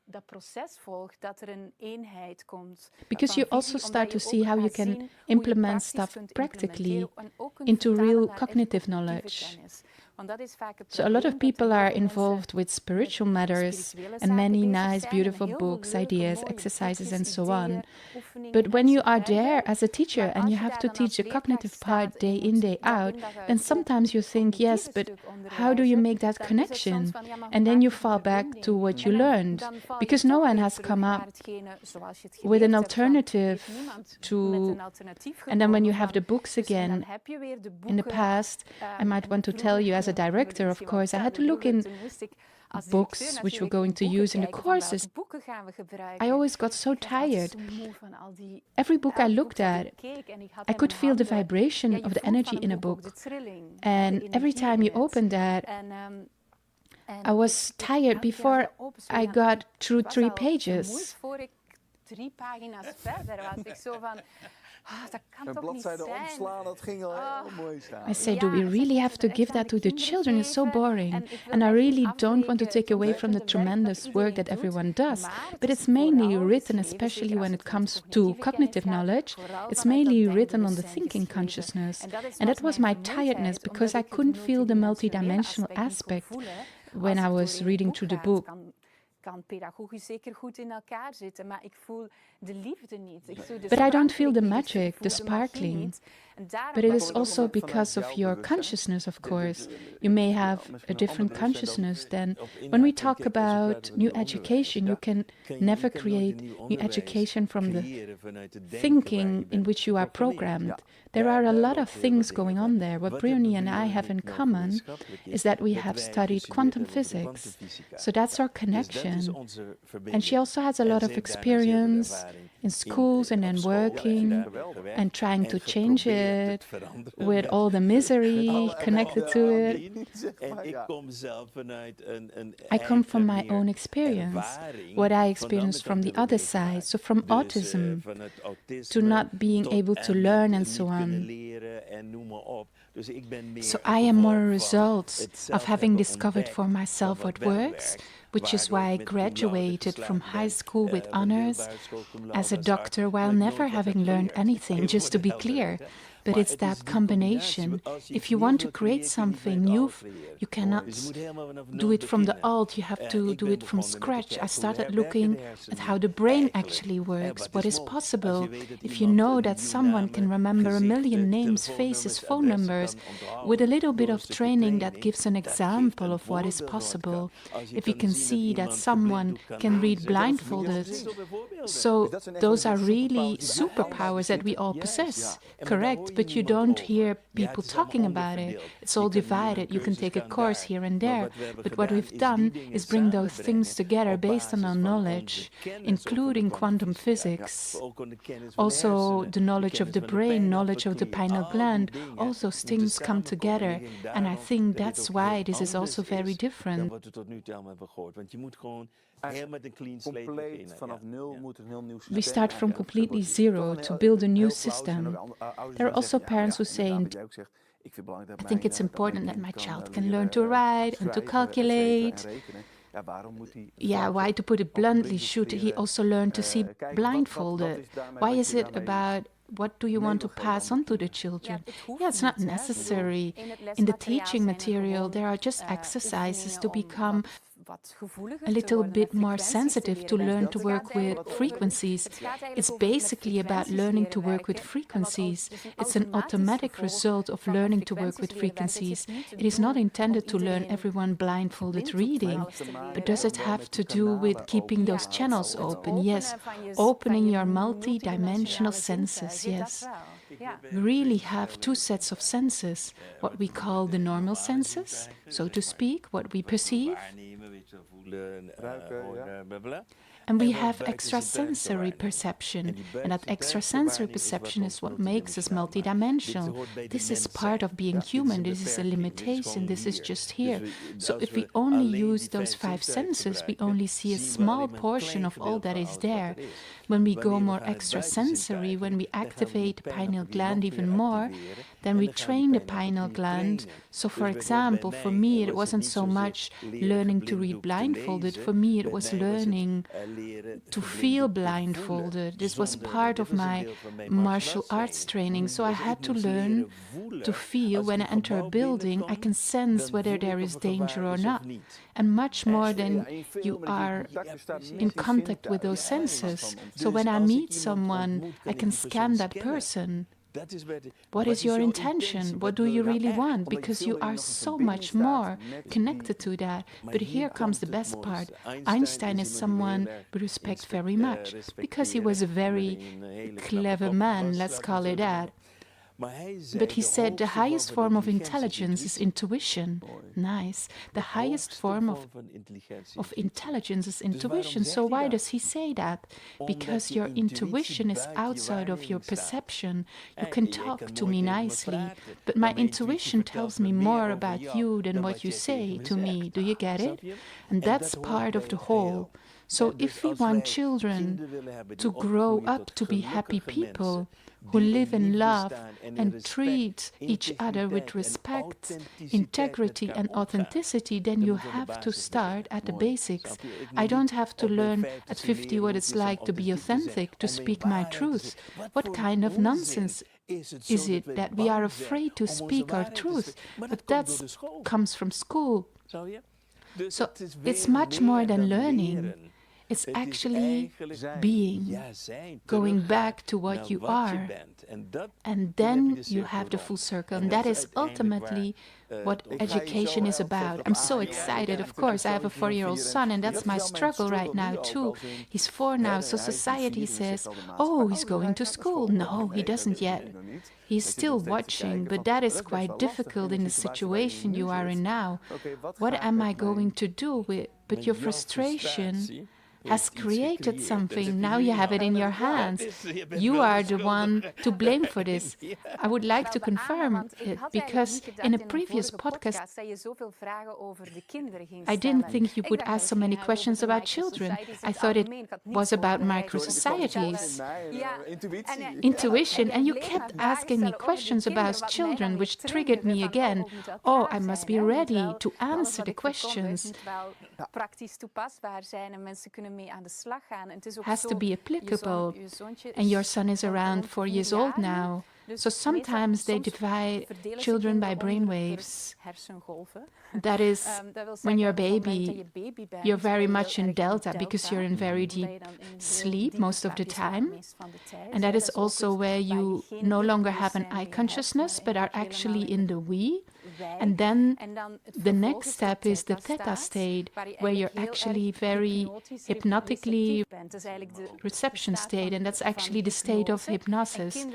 dat proces volgt, dat er een eenheid komt. Because van you also visie, start omdat to je see ook how you gaat can zien hoe je implement praktisch stuff kunt practically implementeren en ook kunt into vertalen real naar cognitive echt knowledge. kennis. Want dat is vaak het So a lot of probleem, dat people heel are veel mensen involved with spiritual met matters spirituele and zaken many bezig nice, zijn beautiful en heel books, leuke, ideas, mooie exercises, boekjes, and so ideeën, on. oefeningen But when you are there enzovoort. as a teacher Maar and als you je have daar to dan teach als the leerkracht cognitive staat part en day je in, moet day dag out, in dag then uit sometimes you ook think, yes, cognitieve but stuk how do you onderwijzen, make that dan is het soms connection? van, ja, maar hoe And then maak you je die fall back to verbinding? what you En dan learned. val je Because no toch one weer has terug come naar up hetgene zoals je het with an geleerd hebt, van, er alternative heeft niemand met to, een alternatief and then when you gekomen have the van. books Dus en dan again, heb je weer de in the boeken. past, I might En want to tell vroeger, you as a ik wil director, of misschien wel course, I had to vertellen, look in toen moest ik als books directeur which we're natuurlijk going in to boeken use in the kijken van courses. welke boeken gaan we gebruiken. I always got so Ik werd altijd tired. zo moe van al die Every book I elk looked boek dat at, ik keek en ik had I in could mijn feel the handen. Ja, vibration je of the voelt energy van in a een boek ook book. de trilling, And de every energie time in you het. opened that, En I was ik tired elke keer als before dat opensloeg, I dan got through was 3 al vermoeid pages. voor ik 3 pagina's verder was. Ik zo van, dat kan Een toch niet bladzijde zijn. omslaan, dat ging al heel mooi I staan. said, Ja, do we zeg, really je have moet to het give echt aan that to the kinderen children? It's so geven. boring. En ik wil And I echt niet really don't want to afbreken take away van from the het werk dat tremendous work iedereen that doet. everyone does. Maar het But is it's mainly vooral written, geschreven, especially zeker when als it het comes over to cognitieve cognitive kennis gaat, knowledge, vooral it's vanuit dat mainly written on the denkbewustzijn thinking geschreven. consciousness. En dat is And that soms was mijn my tiredness vermoeidheid, because I omdat ik het couldn't feel the multidimensionele multidimensional aspect niet kon aspect voelen when als I het was doorheen het reading boek through the gaat. book. Kan pedagogisch zeker goed in elkaar zitten, maar ik voel de liefde niet. Ik voel de But I don't feel the sprankeling niet. Ik magic, voel the de magie sparkling. niet. En daarom But it ben is ik also vanuit because of jouw your bewustzijn. consciousness, of course. You Dit may is have misschien a een different ander bewustzijn dan consciousness than when we talk about new education. You can never create new education from the thinking in which you are programmed. There are a lot of things going on there. What Briony and I have in common is that we have studied quantum physics. So that's our connection. And she also has a lot of experience in schools and then working and trying to change it with all the misery connected to it. I come from my own experience, what I experienced from the other side, so from autism to not being able to learn and so on. So I am more a result of having discovered for myself what works, which is why I graduated from high school with honors as a doctor while never having learned anything, just to be clear. But it's that combination. If you want to create something new, you cannot do it from the alt, you have to do it from scratch. I started looking at how the brain actually works, what is possible. If you know that someone can remember a million names, faces, phone numbers, with a little bit of training that gives an example of what is possible. If you can see that someone can read blindfolded, so those are really superpowers that we all possess, correct? But you don't hear people talking about it. It's all divided. You can take a course here and there. But what we've done is bring those things together based on our knowledge, including quantum physics. Also, the knowledge of the brain, knowledge of the pineal gland, all those things come together. And I think that's why this is also very different. Compleet vanaf nul moet een heel nieuw systeem. We start from completely zero to build a new system. There are also parents who say, I think it's important that my child can learn to write and to calculate. Yeah, why, to put it bluntly, should he also learn to see blindfolded? Why is it about what do you want to pass on to the children? Yeah, it's not necessary. In the teaching material, there are just exercises to become a little bit more sensitive, to learn to work with frequencies. It's basically about learning to work with frequencies. It's an automatic result of learning to work with frequencies. It is not intended to learn everyone blindfolded reading, but does it have to do with keeping those channels open? Yes, opening your multi-dimensional senses, yes. We really have two sets of senses, what we call the normal senses, so to speak, what we perceive, and we have extrasensory perception, and that extrasensory perception is what makes us multidimensional. This is part of being human, this is a limitation, this is just here. So if we only use those 5 senses, we only see a small portion of all that is there. When we go more extrasensory, when we activate the pineal gland even more, then we train the pineal gland. So for example, for me, it wasn't so much learning to read blindfolded. For me, it was learning to feel blindfolded. This was part of my martial arts training. So I had to learn to feel when I enter a building, I can sense whether there is danger or not. And much more than you are in contact with those senses. So when I meet someone, I can scan that person. What is your intention? What do you really want? Because you are so much more connected to that. But here comes the best part. Einstein is someone we respect very much because he was a very clever man, let's call it that. But he said the highest form of intelligence is intuition. Nice. The highest form of intelligence is intuition. So why does he say that? Because your intuition is outside of your perception. You can talk to me nicely, but my intuition tells me more about you than what you say to me. Do you get it? And that's part of the whole. So if we want children to grow up to be happy people, who live in love and treat each other with respect, integrity and authenticity, then you have to start at the basics. I don't have to learn at 50 what it's like to be authentic, to speak my truth. What kind of nonsense is it that we are afraid to speak our truth? But that comes from school. So it's much more than learning. It's actually being, going back to what you are. And then you have the full circle. And that is ultimately what education is about. I'm so excited, of course. I have a 4-year-old son, and that's my struggle right now, too. He's 4 now, so society says, oh, he's going to school. No, he doesn't yet. He's still watching, but that is quite difficult in the situation you are in now. What am I going to do with? But your frustration has created something. Now you have it in your hands. You are the one to blame for this. I would like to confirm it because in a previous podcast, I didn't think you would ask so many questions about children. I thought it was about micro-societies, intuition, and you kept asking me questions about children, which triggered me again. Oh, I must be ready to answer the questions. Has to be applicable. And your son is around 4 years old now. So sometimes they divide children by brainwaves. That is, when you're a baby, you're very much in delta because you're in very deep sleep most of the time. And that is also where you no longer have an I consciousness, but are actually in the we. And then the next step is the theta state, where you're actually very hypnotically reception state, and that's actually the state of hypnosis.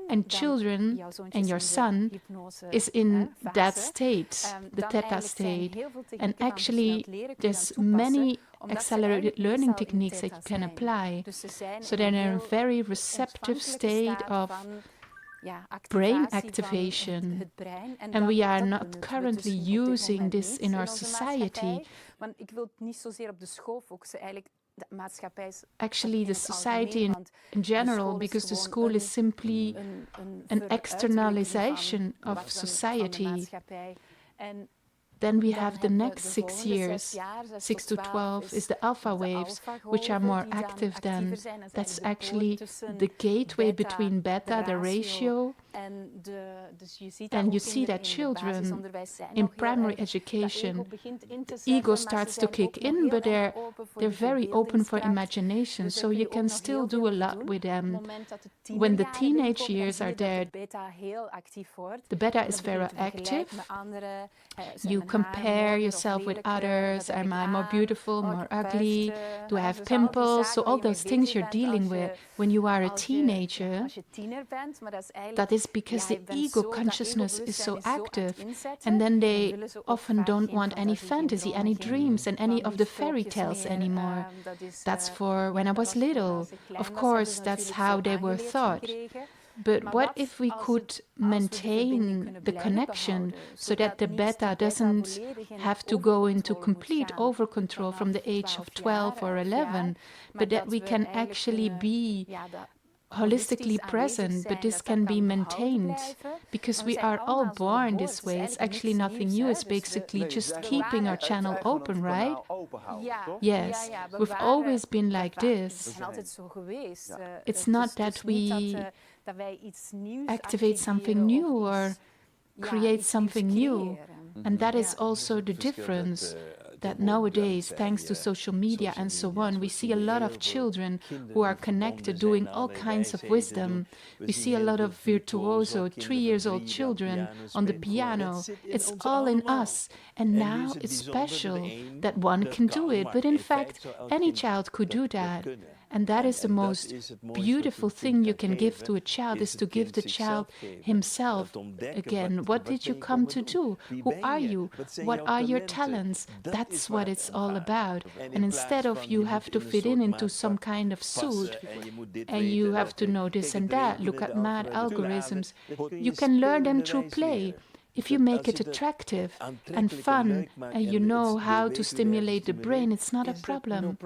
And children, and your son, is in that state, the theta state. And actually, there's many accelerated learning techniques that you can apply. So they're in a very receptive state of brain activation, and we are not currently using this in our society. Actually, the society in general, because the school is simply an externalization of society. Then we have the next 6 years, 6 to 12, is the alpha waves, which are more active than. That's actually the gateway between beta, the ratio. And you see that children in primary education, the ego starts to kick in, but they're very open for imagination, so you can still do a lot with them. When the teenage years are there, the beta is very active. You compare yourself with others. Am I more beautiful, more ugly? Do I have pimples? So all those things you're dealing with when you are a teenager, that is because the ego consciousness is so active, and then they often don't want any fantasy, any dreams, and any of the fairy tales anymore. That's for when I was little. Of course, that's how they were thought. But what if we could maintain the connection so that the beta doesn't have to go into complete over-control from the age of 12 or 11, but that we can actually be holistically present, but this can be maintained because we are all born this way. It's actually nothing new. It's basically just keeping our channel open, right? Yes, we've always been like this. It's not that we activate something new or create something new. And that is also the difference, that nowadays, thanks to social media and so on, we see a lot of children who are connected, doing all kinds of wisdom. We see a lot of virtuoso, 3-year-old children on the piano. It's all in us. And now it's special that one can do it. But in fact, any child could do that. And that is the most beautiful thing you can give to a child, is to give the child himself again. What did you come to do? Who are you? What are your talents? That's what it's all about. And instead of you have to fit into some kind of suit and you have to know this and that, look at mad algorithms, you can learn them through play. If you make it attractive and fun and you know how to stimulate the brain, it's not a problem.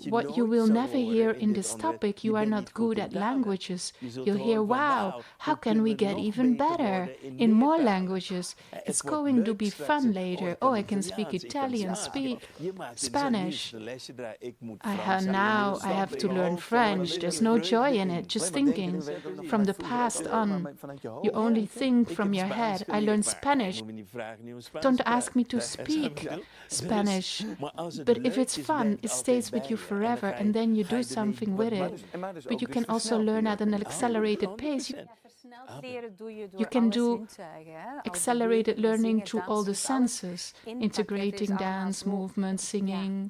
What you will never hear in this topic, you are not good at languages. You'll hear, wow, how can we get even better in more languages? It's going to be fun later. Oh, I can speak Italian, speak Spanish. Now I have to learn French. There's no joy in it, just thinking. From the past on, you only think from your head. I learned Spanish. Don't ask me to speak Spanish. But if it's fun, it stays with you forever, and then you do something with it. But you can also learn at an accelerated pace. You can do accelerated learning through all the senses, integrating dance, movement, singing.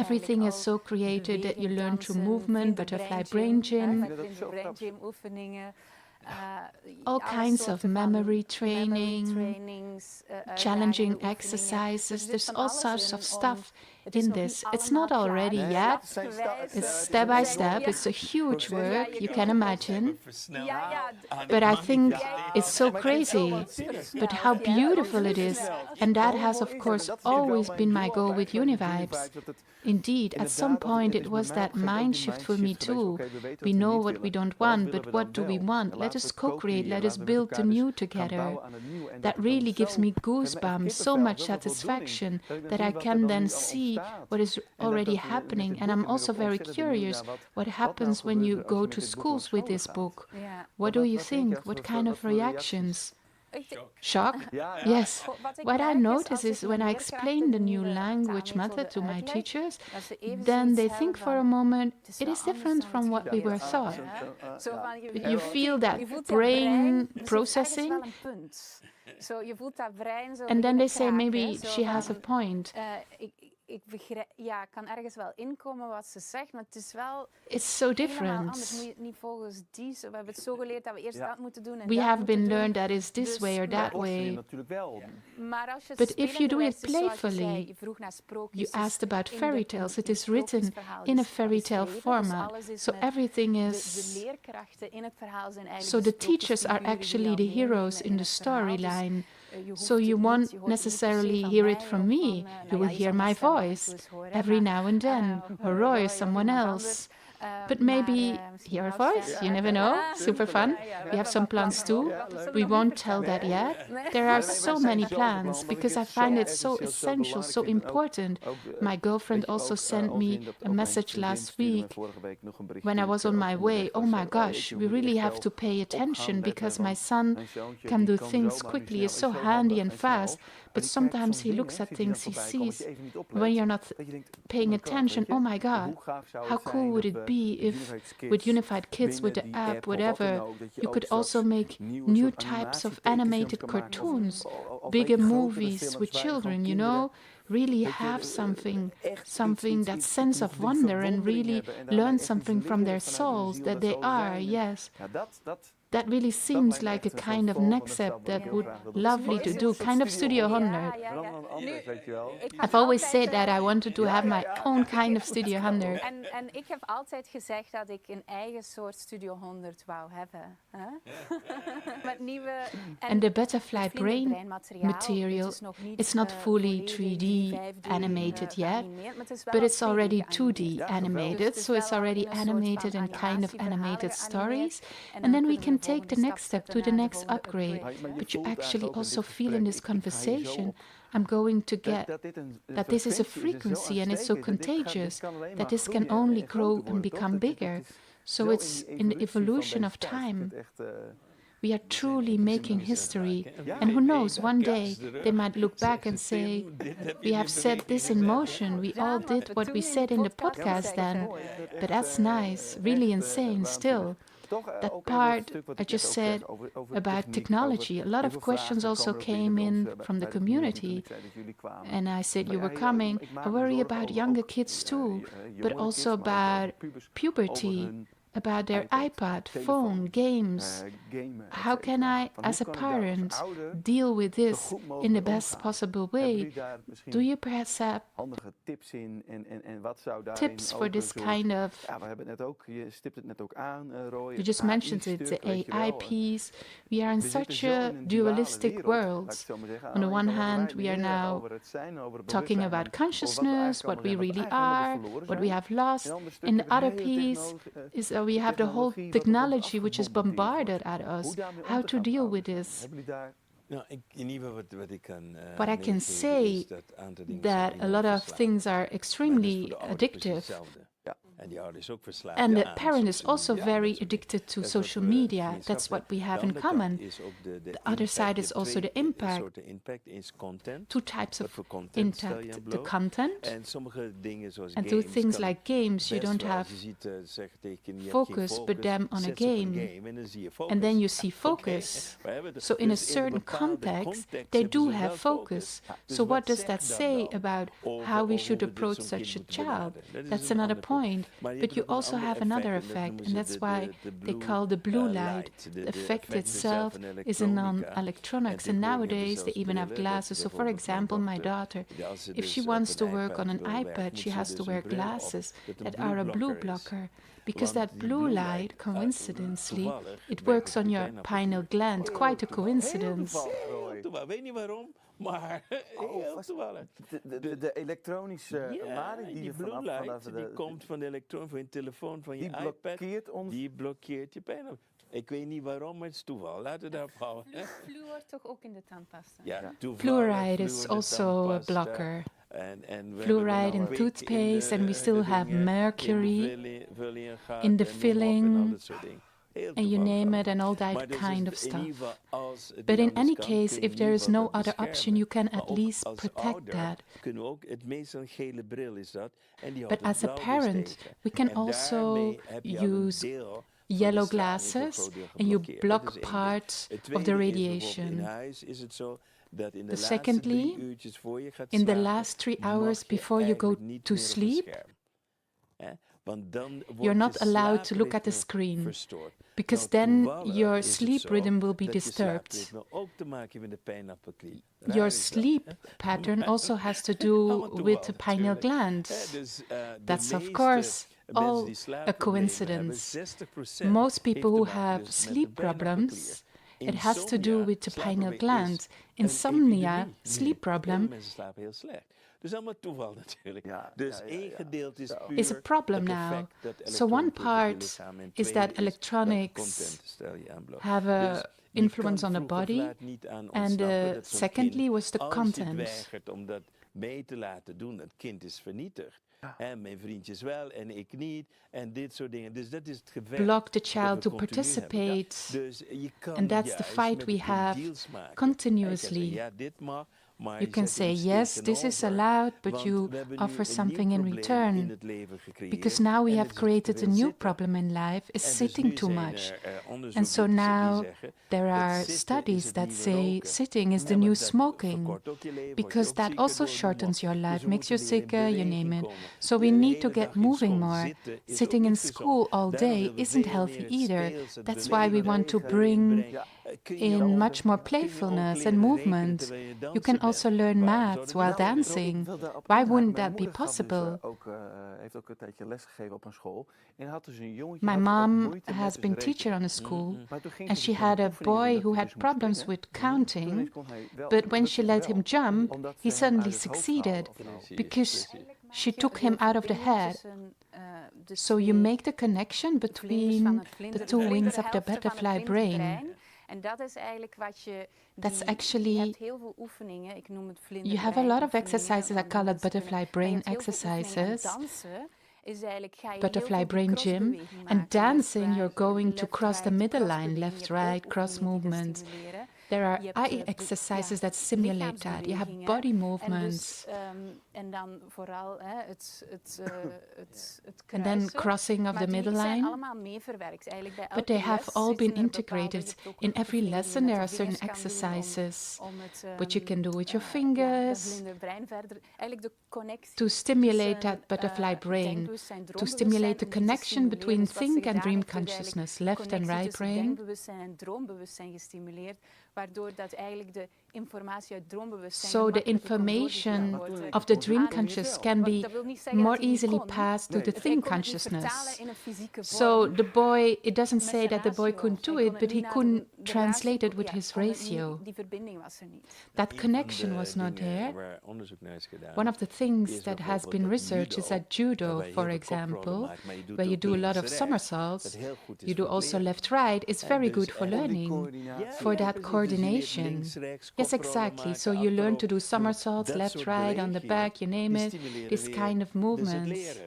Everything is so created that you learn through movement, butterfly brain gym, all kinds of memory training, challenging exercises. There's all sorts of stuff in this. It's not all ready yet. It's step by step. It's a huge work, you can imagine. But I think it's so crazy. But how beautiful it is. And that has, of course, always been my goal with Univibes. Indeed, at some point it was that mind shift for me too. We know what we don't want, but what do we want? Let us co-create, let us build the new together. That really gives me goosebumps, so much satisfaction that I can then see what is already happening. And I'm also very curious what happens when you go to schools with this book. What do you think? What kind of reactions? Shock? Yes. What I notice is when I explain the new language method to my teachers, then they think for a moment, it is different from what we were taught. You feel that brain processing, and then they say maybe she has a point. Ik kan ergens wel inkomen wat ze zegt, maar het is wel it's so different. Anders moet je het niet volgens die. We hebben het zo geleerd dat we eerst dat moeten doen en we dat have been doen. learned that is this way or that way. Maar als je But if you do it playfully, je vroeg naar you asked about fairy tales. It is written in a fairy tale format, so everything is. De leerkrachten in het verhaal zijn eigenlijk. So the teachers are actually the heroes in the storyline. So you won't necessarily hear it from me. You will hear my voice every now and then, or Roy or someone else. But maybe your voice, you never know. Super fun. We have some plans too. We won't tell that yet. There are so many plans because I find it so essential, so important. My girlfriend also sent me a message last week when I was on my way. Oh my gosh, we really have to pay attention because my son can do things quickly. He's so handy and fast. But sometimes he looks at things he sees when you're not paying attention. Oh my God, how cool would it be if with Unified Kids, with the app, whatever, you could also make new types of animated cartoons, bigger movies with children, you know? Really have something, that sense of wonder and really learn something from their souls that they are, yes. that really seems like a kind of next step that would lovely to do, kind of Studio 100. I've always said that I wanted to have my own kind of Studio 100. En ik heb altijd gezegd dat ik een eigen soort Studio 100 wou hebben. Hè? Met nieuwe... And the butterfly het brain vlinderbreinmateriaal, material, het is nog niet, it's not fully volledig 3D 5D animated yet, geanimeerd, maar het is wel but it's already 2D 2D animated, so it's already animated in kind of animated stories. And then we can take the next step to the next upgrade. But you actually also feel in this conversation, I'm going to get that this is a frequency and it's so contagious that this can only grow and become bigger. So it's in the evolution of time. We are truly making history. And who knows, one day they might look back and say, we have set this in motion. We all did what we said in the podcast then. But that's nice, really insane still. That part I just said about technology, a lot of questions also came in from the community. And I said you were coming. I worry about younger kids too, but also about puberty, about their iPad, phone, games. How can I, as a parent, deal with this in the best possible way? Do you perhaps have handige tips in en wat zou daar tips for this kind of... Ja, we hebben het net ook, je stipt het net ook aan, Roy. You just mentioned it, the AI piece. We are in such a dualistic world. On the one hand, we are now talking about consciousness, what we really are, what we have lost. In the other piece is we have the whole technology which is bombarded at us. How to deal with this? What I can say that a lot of things are extremely addictive. And the parent is also very addicted to social media. That's what we have in common. The other side is also the impact. Two types of impact. The content and two things like games. You don't have focus, but them on a game. And then you see focus. So in a certain context, they do have focus. So what does that say about how we should approach such a child? That's another point. But you also have another effect, and that's why they call the blue light. The effect itself is a non-electronics, and nowadays they even have glasses. So for example, my daughter, if she wants to work on an iPad, she has to wear glasses that are a blue blocker. Because that blue light, coincidentally, it works on your pineal gland. Quite a coincidence. Maar heel toevallig. De elektronische lading die blue light, die komt van de elektron van je telefoon, van je iPad. Die blokkeert je pijn. Ik weet niet waarom, maar het is toeval. Laten we daarop houden. Fluor toch ook in de tandpasta? Ja, fluoride is also a blocker. Fluoride in toothpaste, and we still have mercury in the filling. And you name it, and all that kind of stuff. But in any case, if there is no other option, you can at least protect that. But as a parent, we can also use yellow glasses, and you block parts of the radiation. Secondly, in the last 3 hours before you go to sleep, you're not allowed to look at the screen, because then your sleep rhythm will be disturbed. Your sleep pattern also has to do with the pineal gland. That's of course all a coincidence. Most people who have sleep problems, it has to do with the pineal gland. Insomnia, sleep problem, Dus allemaal toeval natuurlijk. Ja, dus één gedeelte is a problem now. So one part is that electronics have a influence on the body, and secondly was the content. Om dat mee te laten doen, het kind is vernietigd. En mijn vriendjes wel en ik niet en dit soort dingen. Dus dat is het gevecht. Block the child to participate. Dus je kan, and that's the fight we have continuously. Ja, dit mag. You can say, yes, this is allowed, but you offer something in return. Because now we have created a new problem in life, is sitting too much. And so now there are studies that say sitting is the new smoking, because that also shortens your life, makes you sicker, you name it. So we need to get moving more. Sitting in school all day isn't healthy either. That's why we want to bring in much more playfulness and movement. You can also learn maths while dancing. Why wouldn't that be possible? My mom has been teacher on a school, and she had a boy who had problems with counting, but when she let him jump, he suddenly succeeded because she took him out of the head. So you make the connection between the two wings of the butterfly brain. En dat is eigenlijk wat je... That's actually... Je hebt heel veel oefeningen. Ik noem het you have a lot of exercises. I call it butterfly brain exercises. Butterfly brain gym. And dancing, you're going to cross the middle line, left, right, cross movements. There are eye exercises that simulate that. You have body movements. En dan vooral het and then crossing of the middle line. But they have all been integrated. In every lesson there are certain exercises which you can do with your fingers to stimulate that butterfly brain, to stimulate the connection between think and dream consciousness, left and right brain. So the information of the dream conscious can be more easily passed to the think consciousness. So the boy, it doesn't say that the boy couldn't do it, but he couldn't translate it with his ratio. That connection was not there. One of the things that has been researched is at judo, for example, where you do a lot of somersaults, you do also left-right. It's very good for learning, for that coordination. Yes, exactly. So you learn to do somersaults, left, right, on the back, you name it, this kind of movements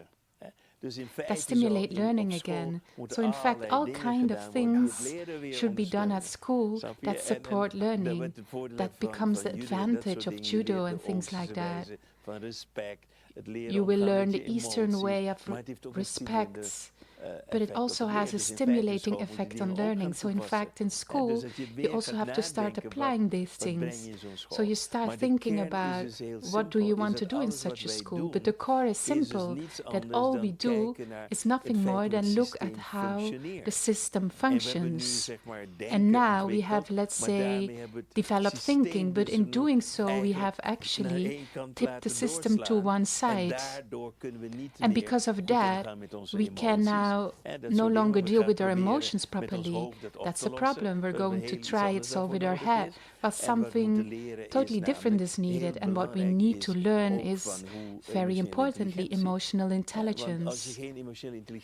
that stimulate learning again. So in fact, all kind of things should be done at school that support learning, that becomes the advantage of judo and things like that. You will learn the Eastern way of respect, but it also has a stimulating effect on learning. So in fact, in school, you also have to start applying these things. So you start thinking about what do you want to do in such a school. But the core is simple, that all we do is nothing more than look at how the system functions. And now we have, let's say, developed thinking, but in doing so, we have actually tipped the system to one side. And because of that, we can now no longer deal with our emotions properly. That's a problem. We're going to try it solve with our head. But something totally different is needed. And what we need to learn is, very importantly, emotional intelligence.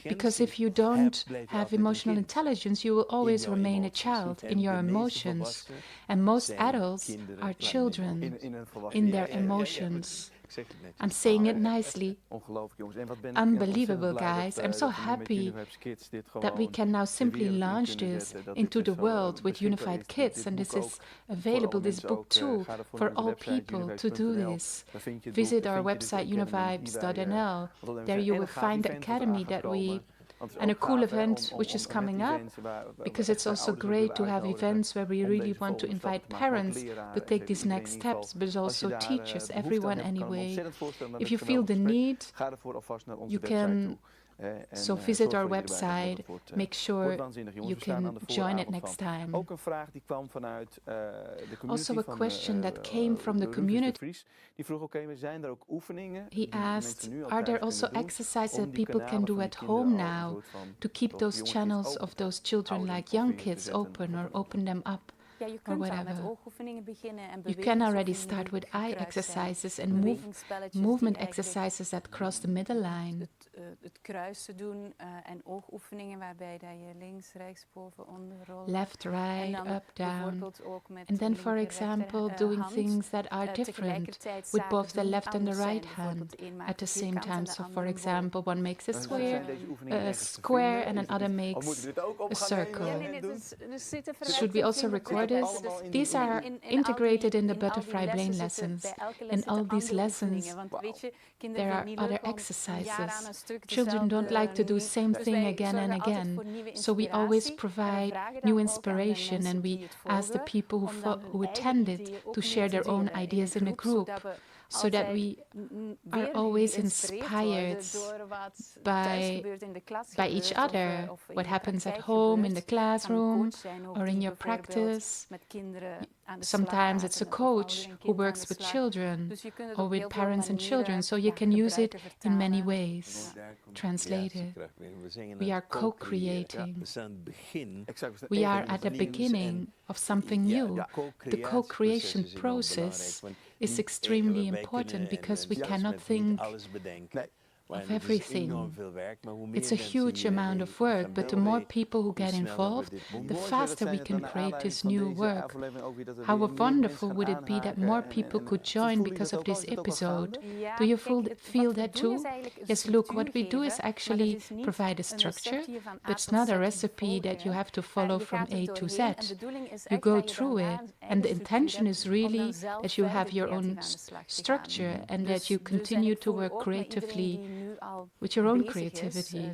Because if you don't have emotional intelligence, you will always remain a child in your emotions. And most adults are children in their emotions. I'm saying it nicely. Unbelievable, guys. I'm so happy that we can now simply launch this into the world with Unified Kids. And this is available, this book too, for all people to do this. Visit our website, univibes.nl. There you will find the academy that we... And a cool event which is coming up, because it's also great to have events where we really want to invite parents to take these next steps, but also teachers, everyone anyway. If you feel the need, you can... So visit our website, make sure you can join it next time. Also a question that came from the community. He asked, are there also exercises that people can do at home now to keep those channels of those children like young kids open or open them up? Or whatever. You can already start with eye exercises and movement exercises that cross the middle line. Het kruisen doen en oogoefeningen waarbij dat je links, rechts, boven, onder, rollen. Left, right, up, down. And then, for example, doing things that are different with both the left and the right hand at the same time. So, for example, one makes a square and another makes a circle. Should we also record notice, these are integrated in the butterfly brain lessons. In all these lessons, there are other exercises. Children don't like to do the same thing again and again. So we always provide new inspiration, and we ask the people who attend it to share their own ideas in a group, so that we are always inspired by each other, what happens at home, in the classroom, or in your practice. Sometimes it's a coach who works with children or with parents and children, so you can use it in many ways. Translated. We are co-creating. We are at the beginning of something new. The co-creation process is extremely important because we cannot think of everything. It's a huge amount of work, but the more people who get involved, the faster we can create this new work. How wonderful would it be that more people could join because of this episode? Do you feel that too? Yes, look, what we do is actually provide a structure, but it's not a recipe that you have to follow from A to Z. You go through it, and the intention is really that you have your own structure and that you continue to work creatively with your own creativity.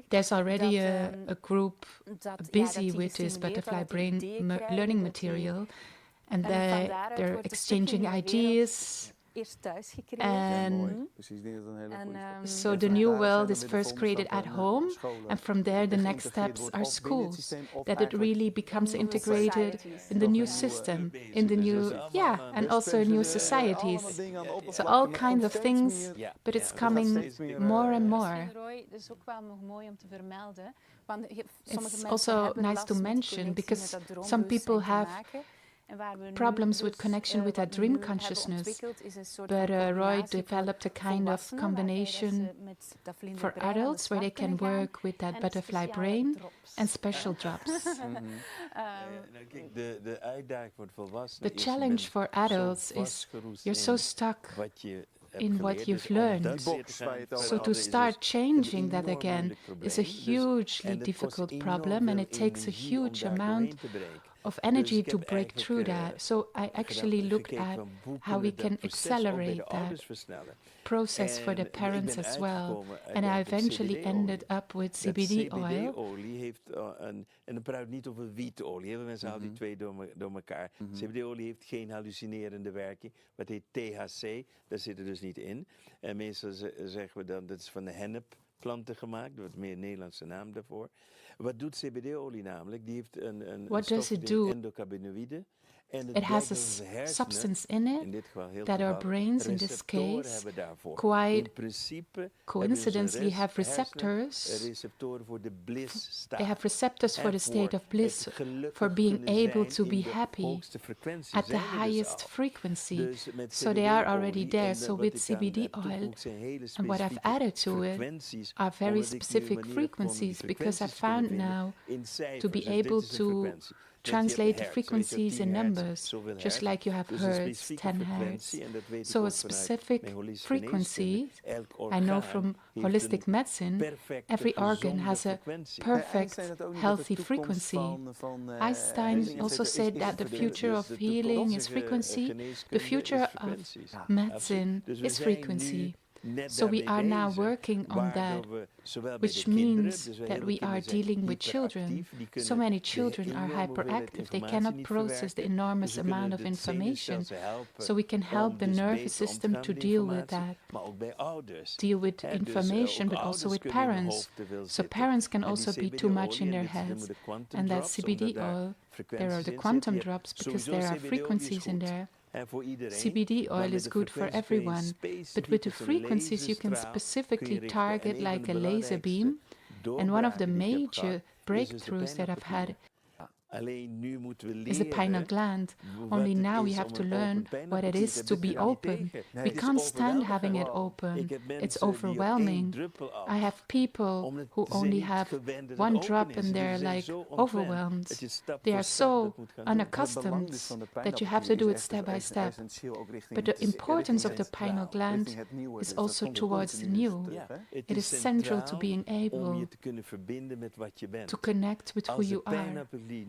There's already a group busy with this butterfly brain learning material, and they're exchanging ideas. And so the new world is first created at home, and from there the next steps are schools, that it really becomes integrated in the new system, in the new, and also in new societies. So all kinds of things, but it's coming more and more. It's also nice to mention because some people have problems with connection with that dream consciousness, but Roy developed a kind of combination for adults where they can work with that butterfly brain and special drops. The challenge for adults is you're so stuck in what you've learned. So to start changing that again is a hugely difficult problem, and it takes a huge amount of energy to break through that. So I actually looked at how we can accelerate that process for the parents as well. And I eventually ended up with CBD oil. En dan praat ik niet over wietolie. Heel veel mensen halen die twee door elkaar. CBD-olie heeft geen hallucinerende werking. Wat heet THC, daar zit er dus niet in. En meestal zeggen we dan, dat is van de hennepplanten gemaakt. Wat meer Nederlandse naam daarvoor. Wat doet CBD-olie namelijk? Die heeft een stof die heet endocannabinoïde. It has a substance in it that our brains, in this case, quite coincidentally have receptors. They have receptors for the state of bliss, for being able to be happy at the highest frequency. So they are already there. So with CBD oil, and what I've added to it are very specific frequencies, because I found now to be able to translate the frequencies in numbers, just like you have hertz, 10 hertz. So a specific frequency, I know from holistic medicine, every organ has a perfect, healthy frequency. Einstein also said that the future of healing is frequency, the future of medicine is frequency. So we are now working on that, which means that we are dealing with children. So many children are hyperactive. They cannot process the enormous amount of information. So we can help the nervous system to deal with that. Deal with information, but also with parents. So parents can also be too much in their heads. And that CBD oil, there are the quantum drops, because there are frequencies in there. CBD oil is good for everyone, but with the frequencies you can specifically target like a laser beam. And one of the major breakthroughs that I've had is the pineal gland. Only now we have to learn what it is to be open. We can't stand having it open. It's overwhelming. I have people who only have one drop and they're like overwhelmed. They are so unaccustomed that you have to do it step by step. But the importance of the pineal gland is also towards the new. It is central to being able to connect with who you are.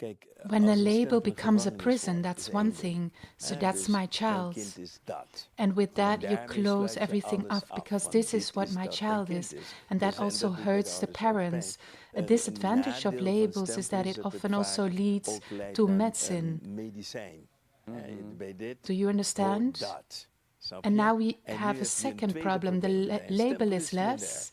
Kijk, When a als een label stempel becomes a gevangenis prison, wordt, that's is one einde. thing. So Hè, that's dus my mijn child. kind is dat. And with that, En you daarmee close sluit je everything alles off af, because want this dit is what my dat mijn child kind is. is. And that Dus, en also dat doet bij hurts the ouders ook parents. pijn. A disadvantage of nadeel van labels is stempel that is it dat het often also vaak leads ook leidt to aan, medicine. medicijn. Bij dit Do you understand? hoort dat. Snap And je? now we En nu have a heb je een second tweede problem. The probleem. Bij een label stempel is minder. less.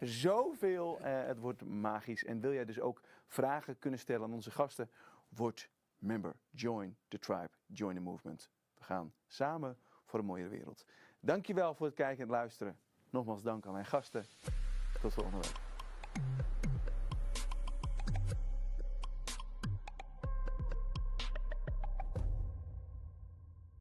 Zoveel, het wordt magisch. En wil jij dus ook vragen kunnen stellen aan onze gasten? Word member, join the tribe, join the movement. We gaan samen voor een mooiere wereld. Dankjewel voor het kijken en luisteren. Nogmaals dank aan mijn gasten. Tot volgende week.